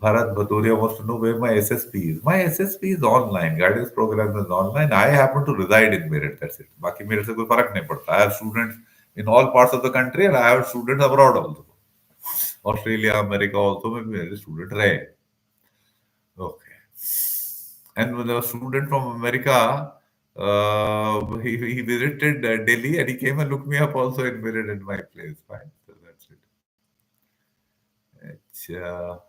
Bharat Bhatoria wants to know where my SSP is. My SSP is online. Guidance program is online. I happen to reside in Meerut. That's it. बाकी मेरे से कोई फर्क नहीं पड़ता. I have students in all parts of the country and I have students abroad also. Australia, America also में मेरे student रहे. Okay. And when a student from America, he visited Delhi and he came and looked me up also in Meerut in my place. Fine. So that's it. अच्छा.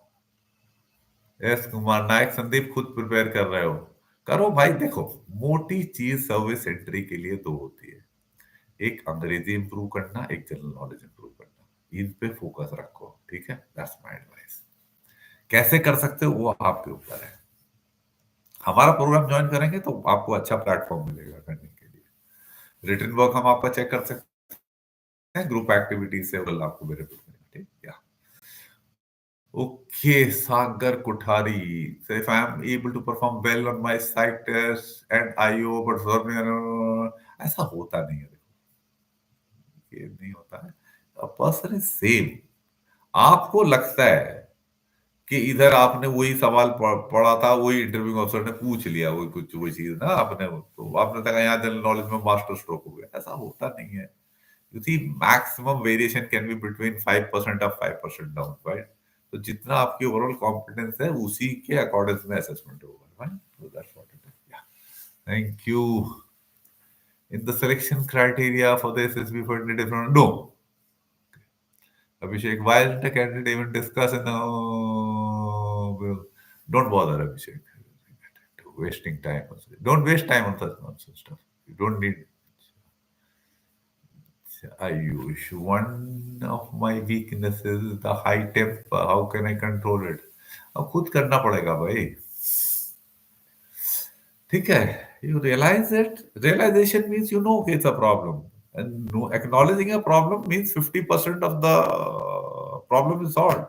Yes Kumar Nayak. Sandeep खुद prepare कर रहे हो. करो भाई. देखो मोटी चीज सर्विस एंट्री के लिए दो होती है. एक अंग्रेजी इंप्रूव करना, एक जनरल नॉलेज इंप्रूव करना. इन पे फोकस रखो. ठीक है. That's my advice. कैसे कर सकते हो वो आपके ऊपर है. हमारा प्रोग्राम ज्वाइन करेंगे तो आपको अच्छा प्लेटफॉर्म मिलेगा करने के लिए. रिटन वर्क हम आपका चेक कर सकते हैं. ग्रुप एक्टिविटीज से कल आपको बेनिफिट मिलेगा. ठीक. या Okay, Sagar Kothari. So if I am able to perform well on my psych test and IO, but ऐसा होता नहीं है. देखो ये नहीं होता है. A person is same. आपको लगता है कि इधर आपने वही सवाल पढ़ा था, वही इंटरव्यू ऑफिसर ने पूछ लिया, वही कुछ वही चीज ना आपने, तो आपने कहा यहाँ जनरल नॉलेज में मास्टर स्ट्रोक हो गया. ऐसा होता नहीं है. You see, maximum variation can be between 5% up, 5% down, right? तो जितना आपकी ओवरऑल कॉम्पिटेंस है उसी के अकॉर्डिंग में असेसमेंट होगा. Right. So that's what it is. Yeah thank you. In the selection criteria for the SSB for different. No. Abhishek, why isn't a candidate even discuss in the... Don't bother, Abhishek. Wasting time. Don't waste time on such nonsense stuff. You don't need. Ayush, one of my weaknesses is the high temper. How can I control it? अब खुद करना पड़ेगा भाई. ठीक है. You realize it. Realization means you know okay, it's a problem. And no, acknowledging a problem means 50% of the problem is solved.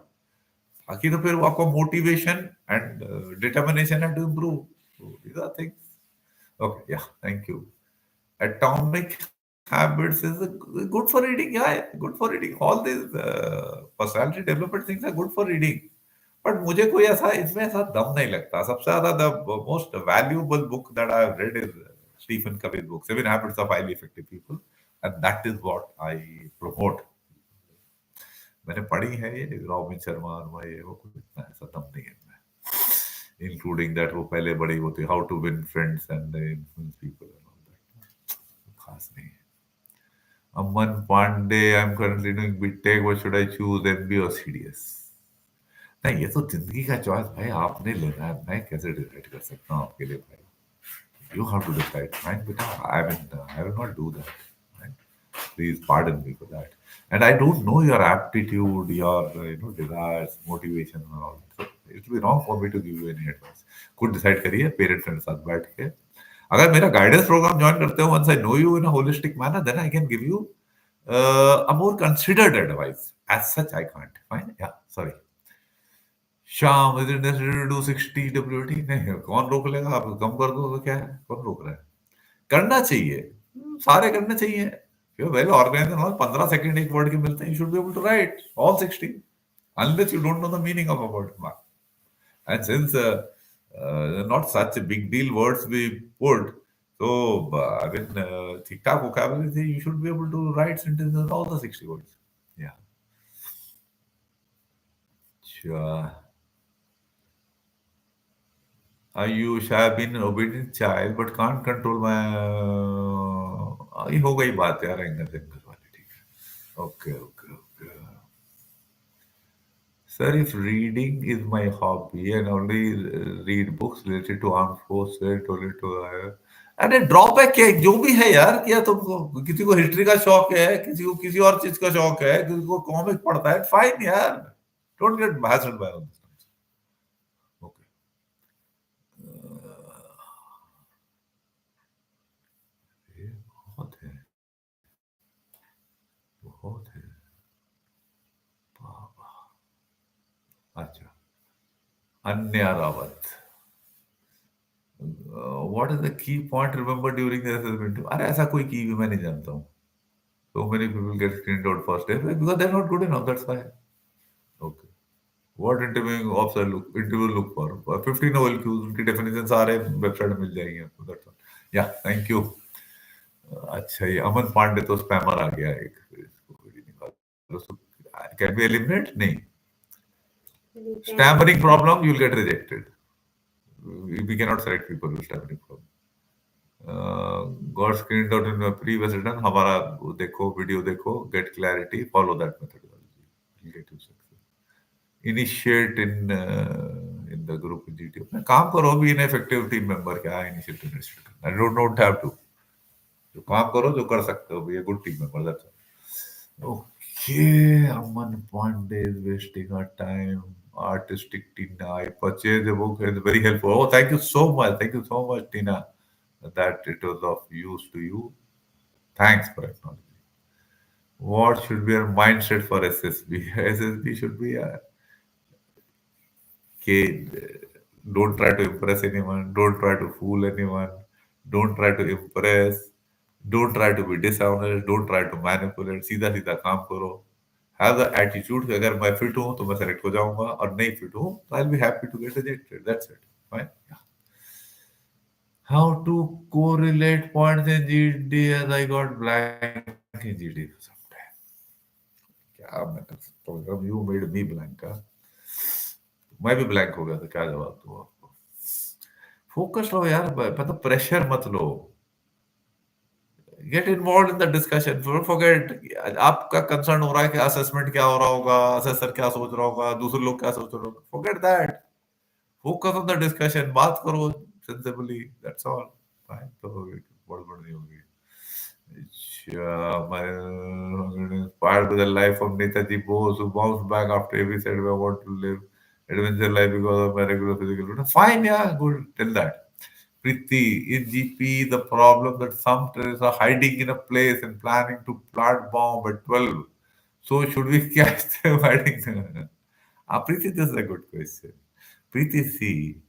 बाकी तो फिर आपको motivation and determination है to improve. So these are things. Okay, yeah, thank you. Atomic Habits is good for reading. Yeah, good for reading. All these personality development things are good for reading. But मुझे कोई ऐसा इसमें ऐसा दम नहीं लगता. सबसे ज्यादा the most valuable book that I have read is Stephen Covey's book, Seven Habits of Highly Effective People, and that is what I promote. मैंने पढ़ी है ये रॉबिन शर्मा और ये वो कुछ इतना ऐसा दम नहीं है इनमें. इंक्लूडिंग दैट वो पहले बड़ी होती how to win friends and influence people and all that. खास नहीं है. Aman Pandey, I am currently doing BTech, what should I choose, MB और सीडीएस? नहीं, ये तो जिंदगी का चॉइस भाई आपने लेना है. मैं कैसे डिसाइड कर सकता हूँ आपके लिए भाई? You have to decide, right? But I will not do that. Right? Please pardon me for that. And I don't know your aptitude, your desires, motivation, and all. So it will be wrong for me to give you any advice. खुद decide करिए parents के साथ बैठ के. अगर मेरा guidance program join करते हो, once I know you in a holistic manner, then I can give you a more considered advice. As such, I can't. Fine? Yeah. Sorry. शाम is it necessary to do 60 WT? नहीं, कौन रोक लेगा? आप कम कर दो तो क्या है, कौन रोक रहा है? करना चाहिए. सारे करने चाहिए. यू वेल ऑर्गेनाइज और 15 सेकंड एक वर्ड के मिलते हैं. You should be able to write all 60 unless you don't know the meaning of a word. And since not such a big deal words we put, so I mean ठीक ठाक vocabulary से you should be able to write sentences in all the 60 words. Yeah. Sure. Ayush, I have been an obedient child but can't control my. ये हो गई बात यार, anger anger वाली. ठीक है. Okay okay okay. Sir, if reading is my hobby and only read books related to armed forces, related to अरे drawback क्या है? जो भी है यार, क्या तुमको किसी को हिस्ट्री का शौक है, किसी को किसी और चीज का शौक है, किसी को कॉमिक पढ़ता है, फाइन यार. Don't get hassled by all this. Okay. ये बहुत है, बहुत है. बाबा. अच्छा. अन्य Rawat. What is the key point remember during the assessment? अरे ऐसा कोई की भी मैं नहीं जानता हूँ. So many people get screened out first day because they're not good enough. That's why. Okay. What interview look for? 15 OLQs. उनकी definition सारे वेबसाइट में मिल जाएंगे आपको. That's all. Yeah. Thank you. अच्छा, ये अमन पांडे तो स्पैमर आ गया एक. इसको भी निकालो. Can we eliminate? नहीं. You can. Stammering problem, you'll get rejected. We cannot select people with stammering problem. Got screened out in a previous return. हमारा देखो, वीडियो देखो, get clarity, follow that methodology. You'll get you success. Initiate in the group in GTO. अपना काम करो. भी ineffective team member क्या है initiate करना? I don't have to. जो काम करो, जो कर सकते हो, be a good team member. That's all. Okay, Aman Pandey is wasting our time. Artistic Tina, I purchased the book. It's very helpful. Oh, thank you so much. Thank you so much, Tina, that it was of use to you. Thanks for acknowledging. What should be our mindset for SSB? SSB should be a kid. Don't try to impress anyone. Don't try to fool anyone. Don't try to impress. Don't try to be dishonest. Don't try to manipulate. सीधा सीधा काम करो. Have the attitude कि अगर मैं fit हूँ तो मैं सेलेक्ट हो जाऊंगा, और नहीं फिट हूँ तो I'll be happy to get rejected. That's it. Fine. Yeah. How to correlate points in GD as I got blank in GD sometime. क्या मैं कर सकता हूँ? You made me blank. मैं भी ब्लैंक हो गया था. क्या जवाब दूँ आपको? फोकस लो यार, मतलब प्रेशर मत लो. Get involve in the discussion. Forget आपका कंसर्न हो रहा है कि असेसमेंट क्या हो रहा होगा, असेसर क्या सोच रहा होगा, दूसरे लोग क्या सोच रहे होंगे. Forget that. Focus on the discussion. बात करो सेंसिबली. That's all. फाइन. तो बड़बड़ नहीं होगी. अच्छा, मैं inspired by the life of Netaji Bose, who bounced back after every setback. I want to live adventure life because of my regular physical routine. Fine, yeah, good. Tell that. Priti, in GP, the problem that some terrorists are hiding in a place and planning to plant bomb at 12. So should we catch them hiding there? Priti, this is a good question. Priti, see,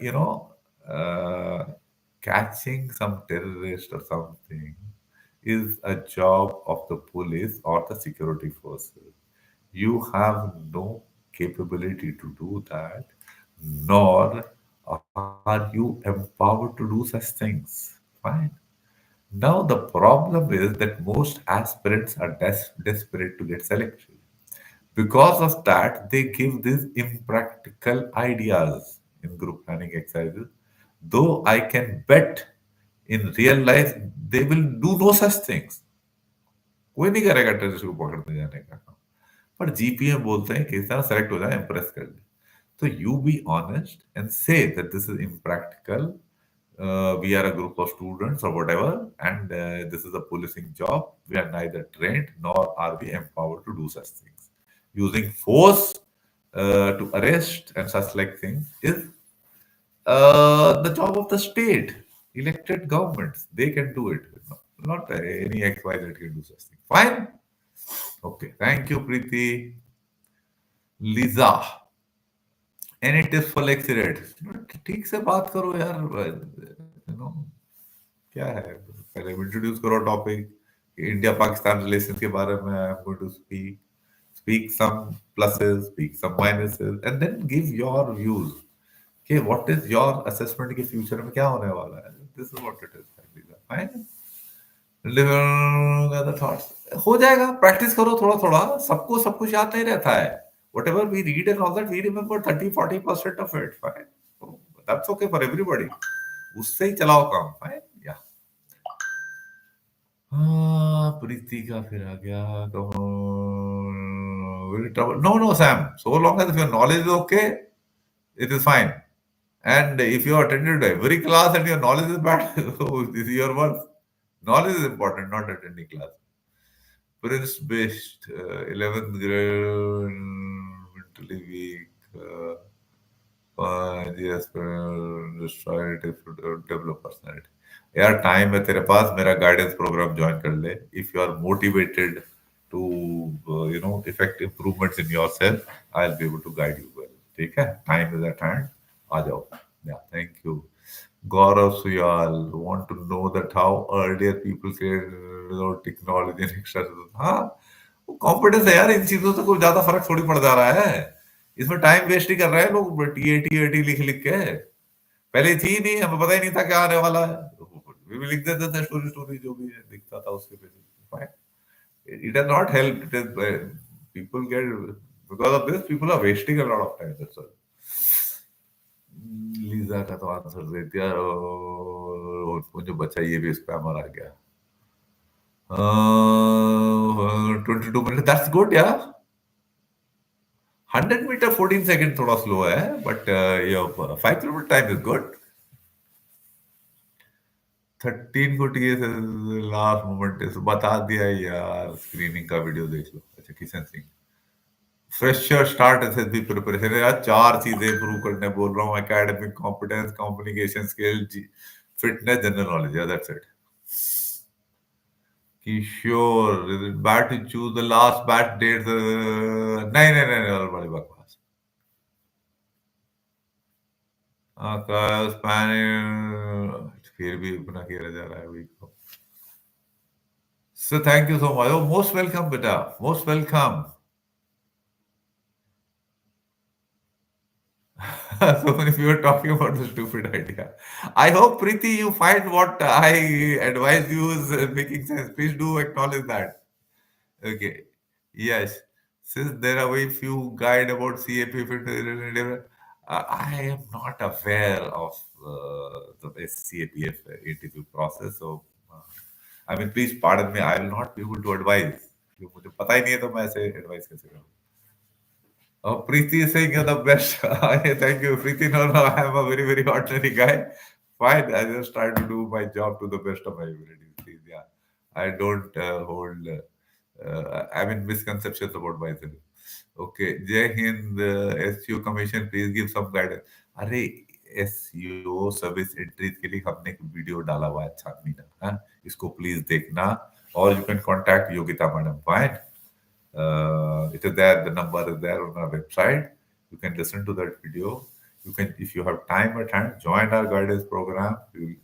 you know, uh, catching some terrorist or something is a job of the police or the security forces. You have no capability to do that, nor are you empowered to do such things. Fine. Now, the problem is that most aspirants are desperate to get selected. Because of that, they give these impractical ideas in group planning exercises. Though I can bet in real life they will do no such things. कोई नहीं करेगा terrorist को पकड़ने जाने का काम. पर GPA बोलते हैं कि इस तरह सेलेक्ट हो जाए, इम्प्रेस कर ले. So you be honest and say that this is impractical. We are a group of students or whatever, and this is a policing job. We are neither trained nor are we empowered to do such things. Using force to arrest and such like things is the job of the state, elected governments. They can do it. Not any XYZ can do such thing. Fine. Okay. Thank you, Preeti. Lisa. Any tips for like cigarettes? ठीक से बात करो यार. You know, क्या है, पहले introduce करो topic. India Pakistan relation के बारे में I am going to speak some pluses, speak some minuses, and then give your views. Okay, what is your assessment के फ्यूचर में क्या होने वाला है? This is what it is. Fine. Thoughts हो जाएगा. प्रैक्टिस करो थोड़ा थोड़ा. सबको सब कुछ याद नहीं रहता है. Whatever we read and all that, we remember 30-40% of it. Fine. So that's okay for everybody. उससे ही चलाओ काम. Fine. Yeah. हाँ, प्रीति का फिर आ गया. No, no, Sam. So long as your knowledge is okay, it is fine. And if you attended every class and your knowledge is bad, so this is your worth. Knowledge is important, not attending class. Prince based, 11th grade, mentally weak, yes, destroy develop personality. यार time है तेरे पास, मेरा guidance program join कर ले. If you are motivated to effect improvements in yourself, I will be able to guide you well. ठीक है, time is at hand. आ जाओ. या thank you. Gaurav Suyal want to know that how earlier people said technology and extra. हाँ, वो competence है यार. इन चीजों से कोई ज्यादा फर्क थोड़ी पड़ जा रहा है. इसमें टाइम वेस्ट ही कर रहे हैं लोग टी लिख लिख के. पहले थी ही नहीं, हमें पता ही नहीं था क्या आने वाला है. भी लिख देते थे स्टोरी स्टोरी जो भी दिखता था उसके बेसिस पे. It has not helped. It is people get, because of this people are wasting a lot of time. That's all. Lisa का तो आंसर दे दिया. और मुझे बचा ये भी स्पैमर आ गया. 22 minutes. That's good, yeah. 100 meter 14 seconds थोड़ा स्लो है, but your 5 kilometer time is good. 13 को टीएस लास्ट मोमेंट है. बता दिया यार. स्क्रीनिंग का वीडियो देख लो. अच्छा, Kishan Singh. Fresher start SSB preparation. यार 4 चीजें इंप्रूव करने बोल रहा हूँ. Academic competence, communication skill, fitness, general knowledge. Yeah that's it. Kishore, is it bad to choose the last batch date? नहीं नहीं नहीं, और बड़ी बकवास. फिर भी अपना किया जा रहा है वीक को. So thank you so much. Oh, most welcome, beta. Most welcome. So if you were talking about the stupid idea, I hope Preeti you find what I advise you is making sense. Please do acknowledge that. Okay. Yes. Since there are very few guide about CAP, I am not aware of the CAPF interview process. So, I mean, please pardon me. I will not be able to advise. मुझे पता ही नहीं है तो मैं ऐसे advice कैसे करूँ. Preeti is saying you're the best. Thank you, Preeti. No, no, I am a very, very ordinary guy. Fine, I just try to do my job to the best of my abilities. Please, yeah. I don't hold, I mean, misconceptions about myself. Okay, Jai Hind, SEO Commission, please give some guidance. अरे SEO service entries के लिए हमने एक video डाला हुआ है, छानबीन. हाँ, इसको प्लीज देखना. और you can contact Yogita madam. Fine. It is there. The number is there on our website. You can listen to that video. You can, if you have time at hand, join our guidance program. You will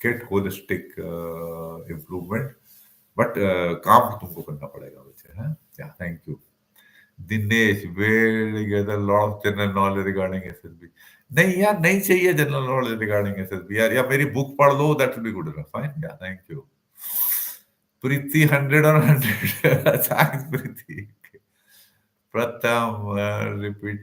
get holistic improvement. But काम तो तुमको करना पड़ेगा बच्चे, हैं? Yeah, thank you. Dinesh, where you get a lot of general knowledge regarding SSB. नहीं यार, नहीं चाहिए जनरल नॉलेज रिगार्डिंग एसएसबी यार, या मेरी बुक पढ़ लो, that will be good enough. Fine, yeah thank you. Preeti 100 और 100. Thanks Preeti. Pratham, repeat,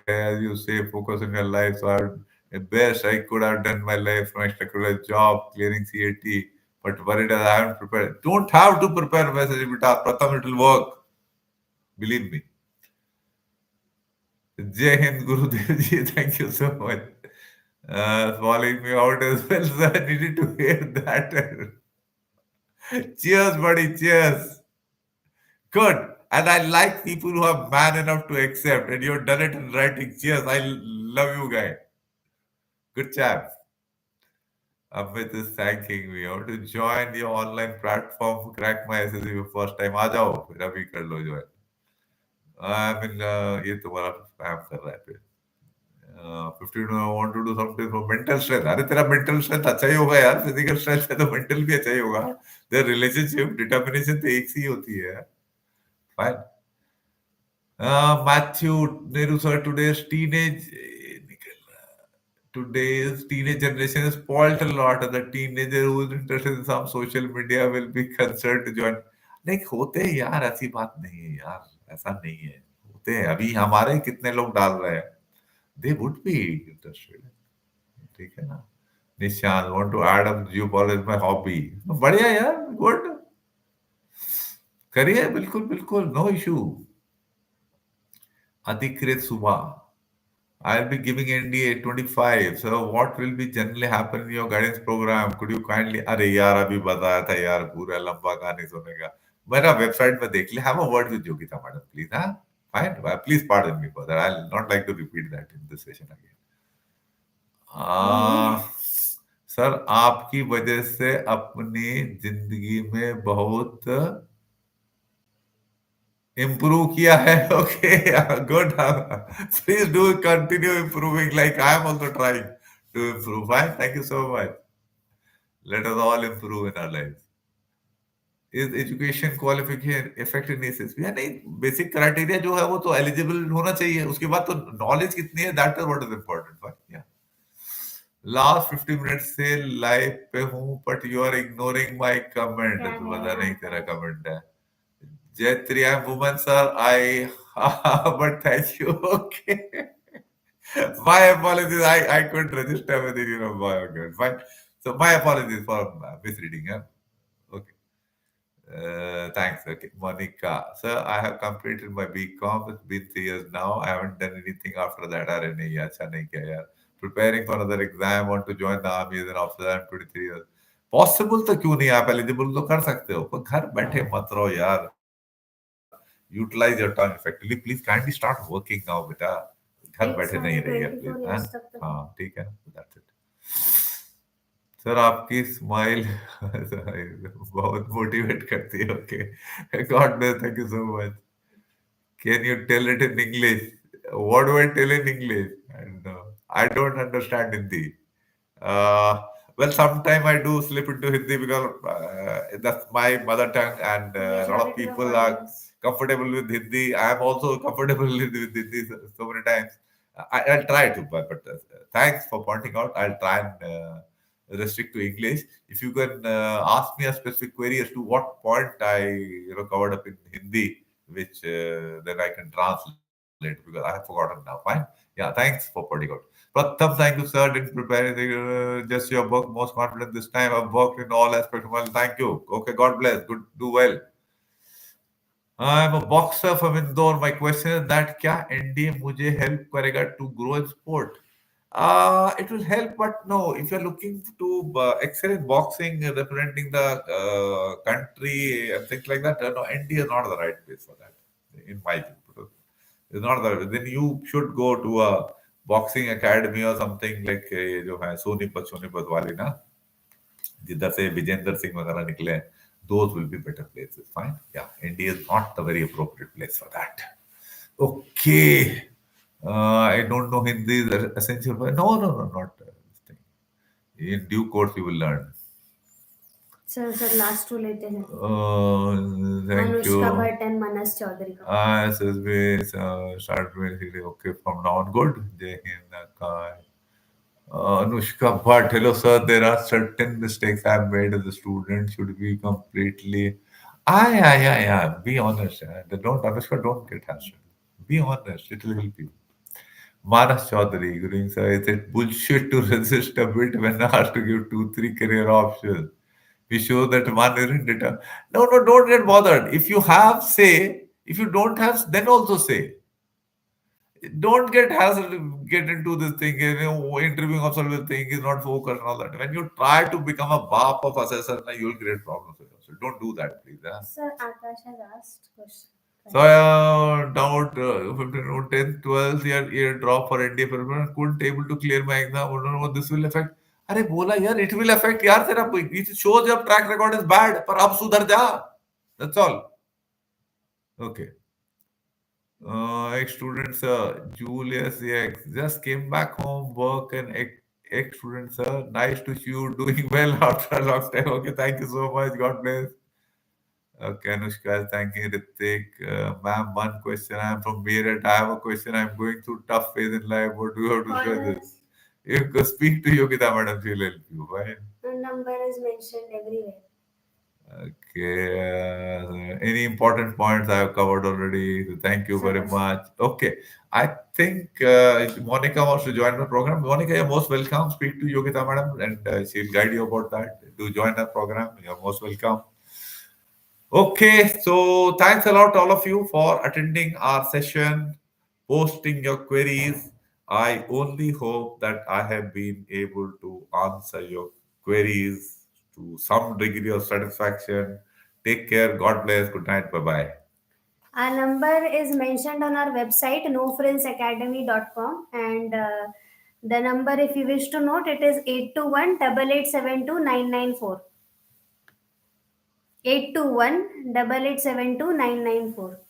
as you say, focus on your life. So, the best I could have done my life from extracurricular job, clearing CAT, but worried that I haven't prepared. Don't have to prepare message, Pratham, it will work. Believe me. Jai Hind, Gurudev ji, thank you so much. Following me out as well, sir. I needed to hear that. Cheers, buddy, cheers. Good. And I like people who are man enough to accept, and you've done it in writing. Cheers. I love you, guy. Good chap. Amit is thanking me. I want to join the online platform, crack my SSC for first time. आ जाओ, फिर अभी कर लो join. I mean, ये तुम्हारा spam कर रहा है फिर. 15 I want to do something for mental strength. अरे तेरा mental strength अच्छा ही होगा यार. Physical strength है तो mental भी अच्छा ही होगा. The relationship determination तो एक सी ही होती है. Fine. Matthew Nehru sir, today's teenage generation is spoiled a lot, and the teenager who is interested in some social media will be concerned to join. नहीं होते हैं यार, ऐसी बात नहीं है यार, ऐसा नहीं है, होते हैं. अभी हमारे कितने लोग डाल रहे हैं, they would be interested. ठीक है ना. निशान, want to add up geopolitics as my hobby. बढ़िया यार, good. करिए, बिल्कुल बिल्कुल, no issue. Adhikrit Subha. I'll be giving NDA 25. So what will be generally happen in your guidance program? Could you kindly... अरे यार, अभी बताया था यार, पूरा लंबा कहानी सुनेगा. मेरा वेबसाइट में देख ले. Have a word with Yogita madam, please. Huh? Fine. Please pardon me for that. I'll not like to repeat that in this session again. Sir, आपकी वजह से अपनी जिंदगी में बहुत improve किया है. Okay, good. Please do continue improving, like I am also trying to improve. Fine, thank you so much. Let us all improve in our lives. Is education qualification effectiveness is या नहीं, basic criteria जो है वो तो eligible होना चाहिए. उसके बाद तो नॉलेज कितनी है, that is what is important. Fine, yeah. Last 50 minute से लाइव पे हूँ, but you are ignoring my comment. पता नहीं तेरा कमेंट है. Jayatri, I'm woman, sir. But thank you. Okay. My apologies. I couldn't register whether you know boy or girl. Fine. So my apologies for misreading. Yeah? Okay. Thanks. Okay. Monica. Sir, I have completed my BCom. It's been 3 years now. I haven't done anything after that. अरे नहीं, अच्छा नहीं किया यार. Preparing for another exam. Want to join the army as an officer. I'm 23 years. Possible तो क्यों नहीं, आप एलिजिबल तो कर सकते हो, पर घर बैठे मत रहो यार. Utilize your time effectively. Please kindly start working now बेटा. घर बैठे नहीं रहिए प्लीज. हाँ, ठीक है. That's it. सर, आपकी स्माइल बहुत मोटिवेट करती है. Okay, God bless. Thank you so much. Can you tell it in English? What do I tell in English? I don't understand Hindi. Well, sometime I do slip into Hindi because that's my mother tongue, and a lot of people are comfortable with Hindi. I am also comfortable with Hindi so many times. I'll try to, but thanks for pointing out. I'll try and restrict to English. If you can ask me a specific query as to what point I covered up in Hindi, which then I can translate because I have forgotten now. Fine. Yeah, thanks for pointing out. Pratham, thank you, sir. Didn't prepare just your book. Most confident this time. I've worked in all aspects of my life. Thank you. Okay, God bless. Good, do well. I'm a boxer from Indore. My question is that क्या NDA मुझे help करेगा to grow in sport? It will help, but no. If you're looking to excel in boxing, representing the country and things like that, no, NDA is not the right place for that, in my view. It's not the. Then you should go to a boxing academy or something like जो है सोनीपत वाली ना, जिधर से विजेंद्र सिंह वगैरह निकले हैं. Those will be better places. Fine. Yeah, India is not the very appropriate place for that. Okay. I don't know Hindi is essential. No, no, no, not this thing. In due course, you will learn. Sir last two लेते हैं. Thank Anushka you. Bhatt and Manas Chaudhary का. SSB start with okay from now on. Good. Jai Hind. Kai. Anushka Bhatt. Hello, sir. There are certain mistakes I've made as a student. Should be completely. Yeah. Be honest. Don't, Anushka, don't get hassled. Be honest. It will help you. Manas Chaudhary, Gurung sir, is it bullshit to resist a bit when asked to give two, three career options? We show that one isn't determined. No, no, don't get bothered. If you have, say. If you don't have, then also say. Don't get hassled, get into this thing. Interviewing officer will think is not focused and all that. When you try to become a BAP of assessor, you'll create problems with yourself. Don't do that, please. Sir, Akash has asked question. So, doubt 15, 10th, 12th year drop for NDA preparation, couldn't able to clear my exam. I don't know what this will affect. अरे बोला यार it will affect यार तेरा it shows your track record is bad पर अब सुधर जा. That's all. Okay. Ex-students, Julius X just came back home, work and ex-students, nice to see you doing well after a long time. Okay, thank you so much. God bless. Okay, Anushka is thanking Ritik. Ma'am, one question. I'm from Meerut. I have a question. I'm going through tough phase in life. What do you have to Call share this? us. You can speak to Yogita, madam. She'll help you. Fine. The number is mentioned everywhere. Okay. Any important points I have covered already? So thank you very Sir, much. Okay. I think Monica wants to join the program. Monica, you're most welcome. Speak to Yogita, madam, and she'll guide you about that. To join the program, you're most welcome. Okay, so thanks a lot, all of you, for attending our session, posting your queries. I only hope that I have been able to answer your queries to some degree of satisfaction. Take care. God bless. Good night. Bye bye. our number is mentioned on our website nofrillsacademy.com, and the number, if you wish to note, it is 821 8872 994. 821 8872 994.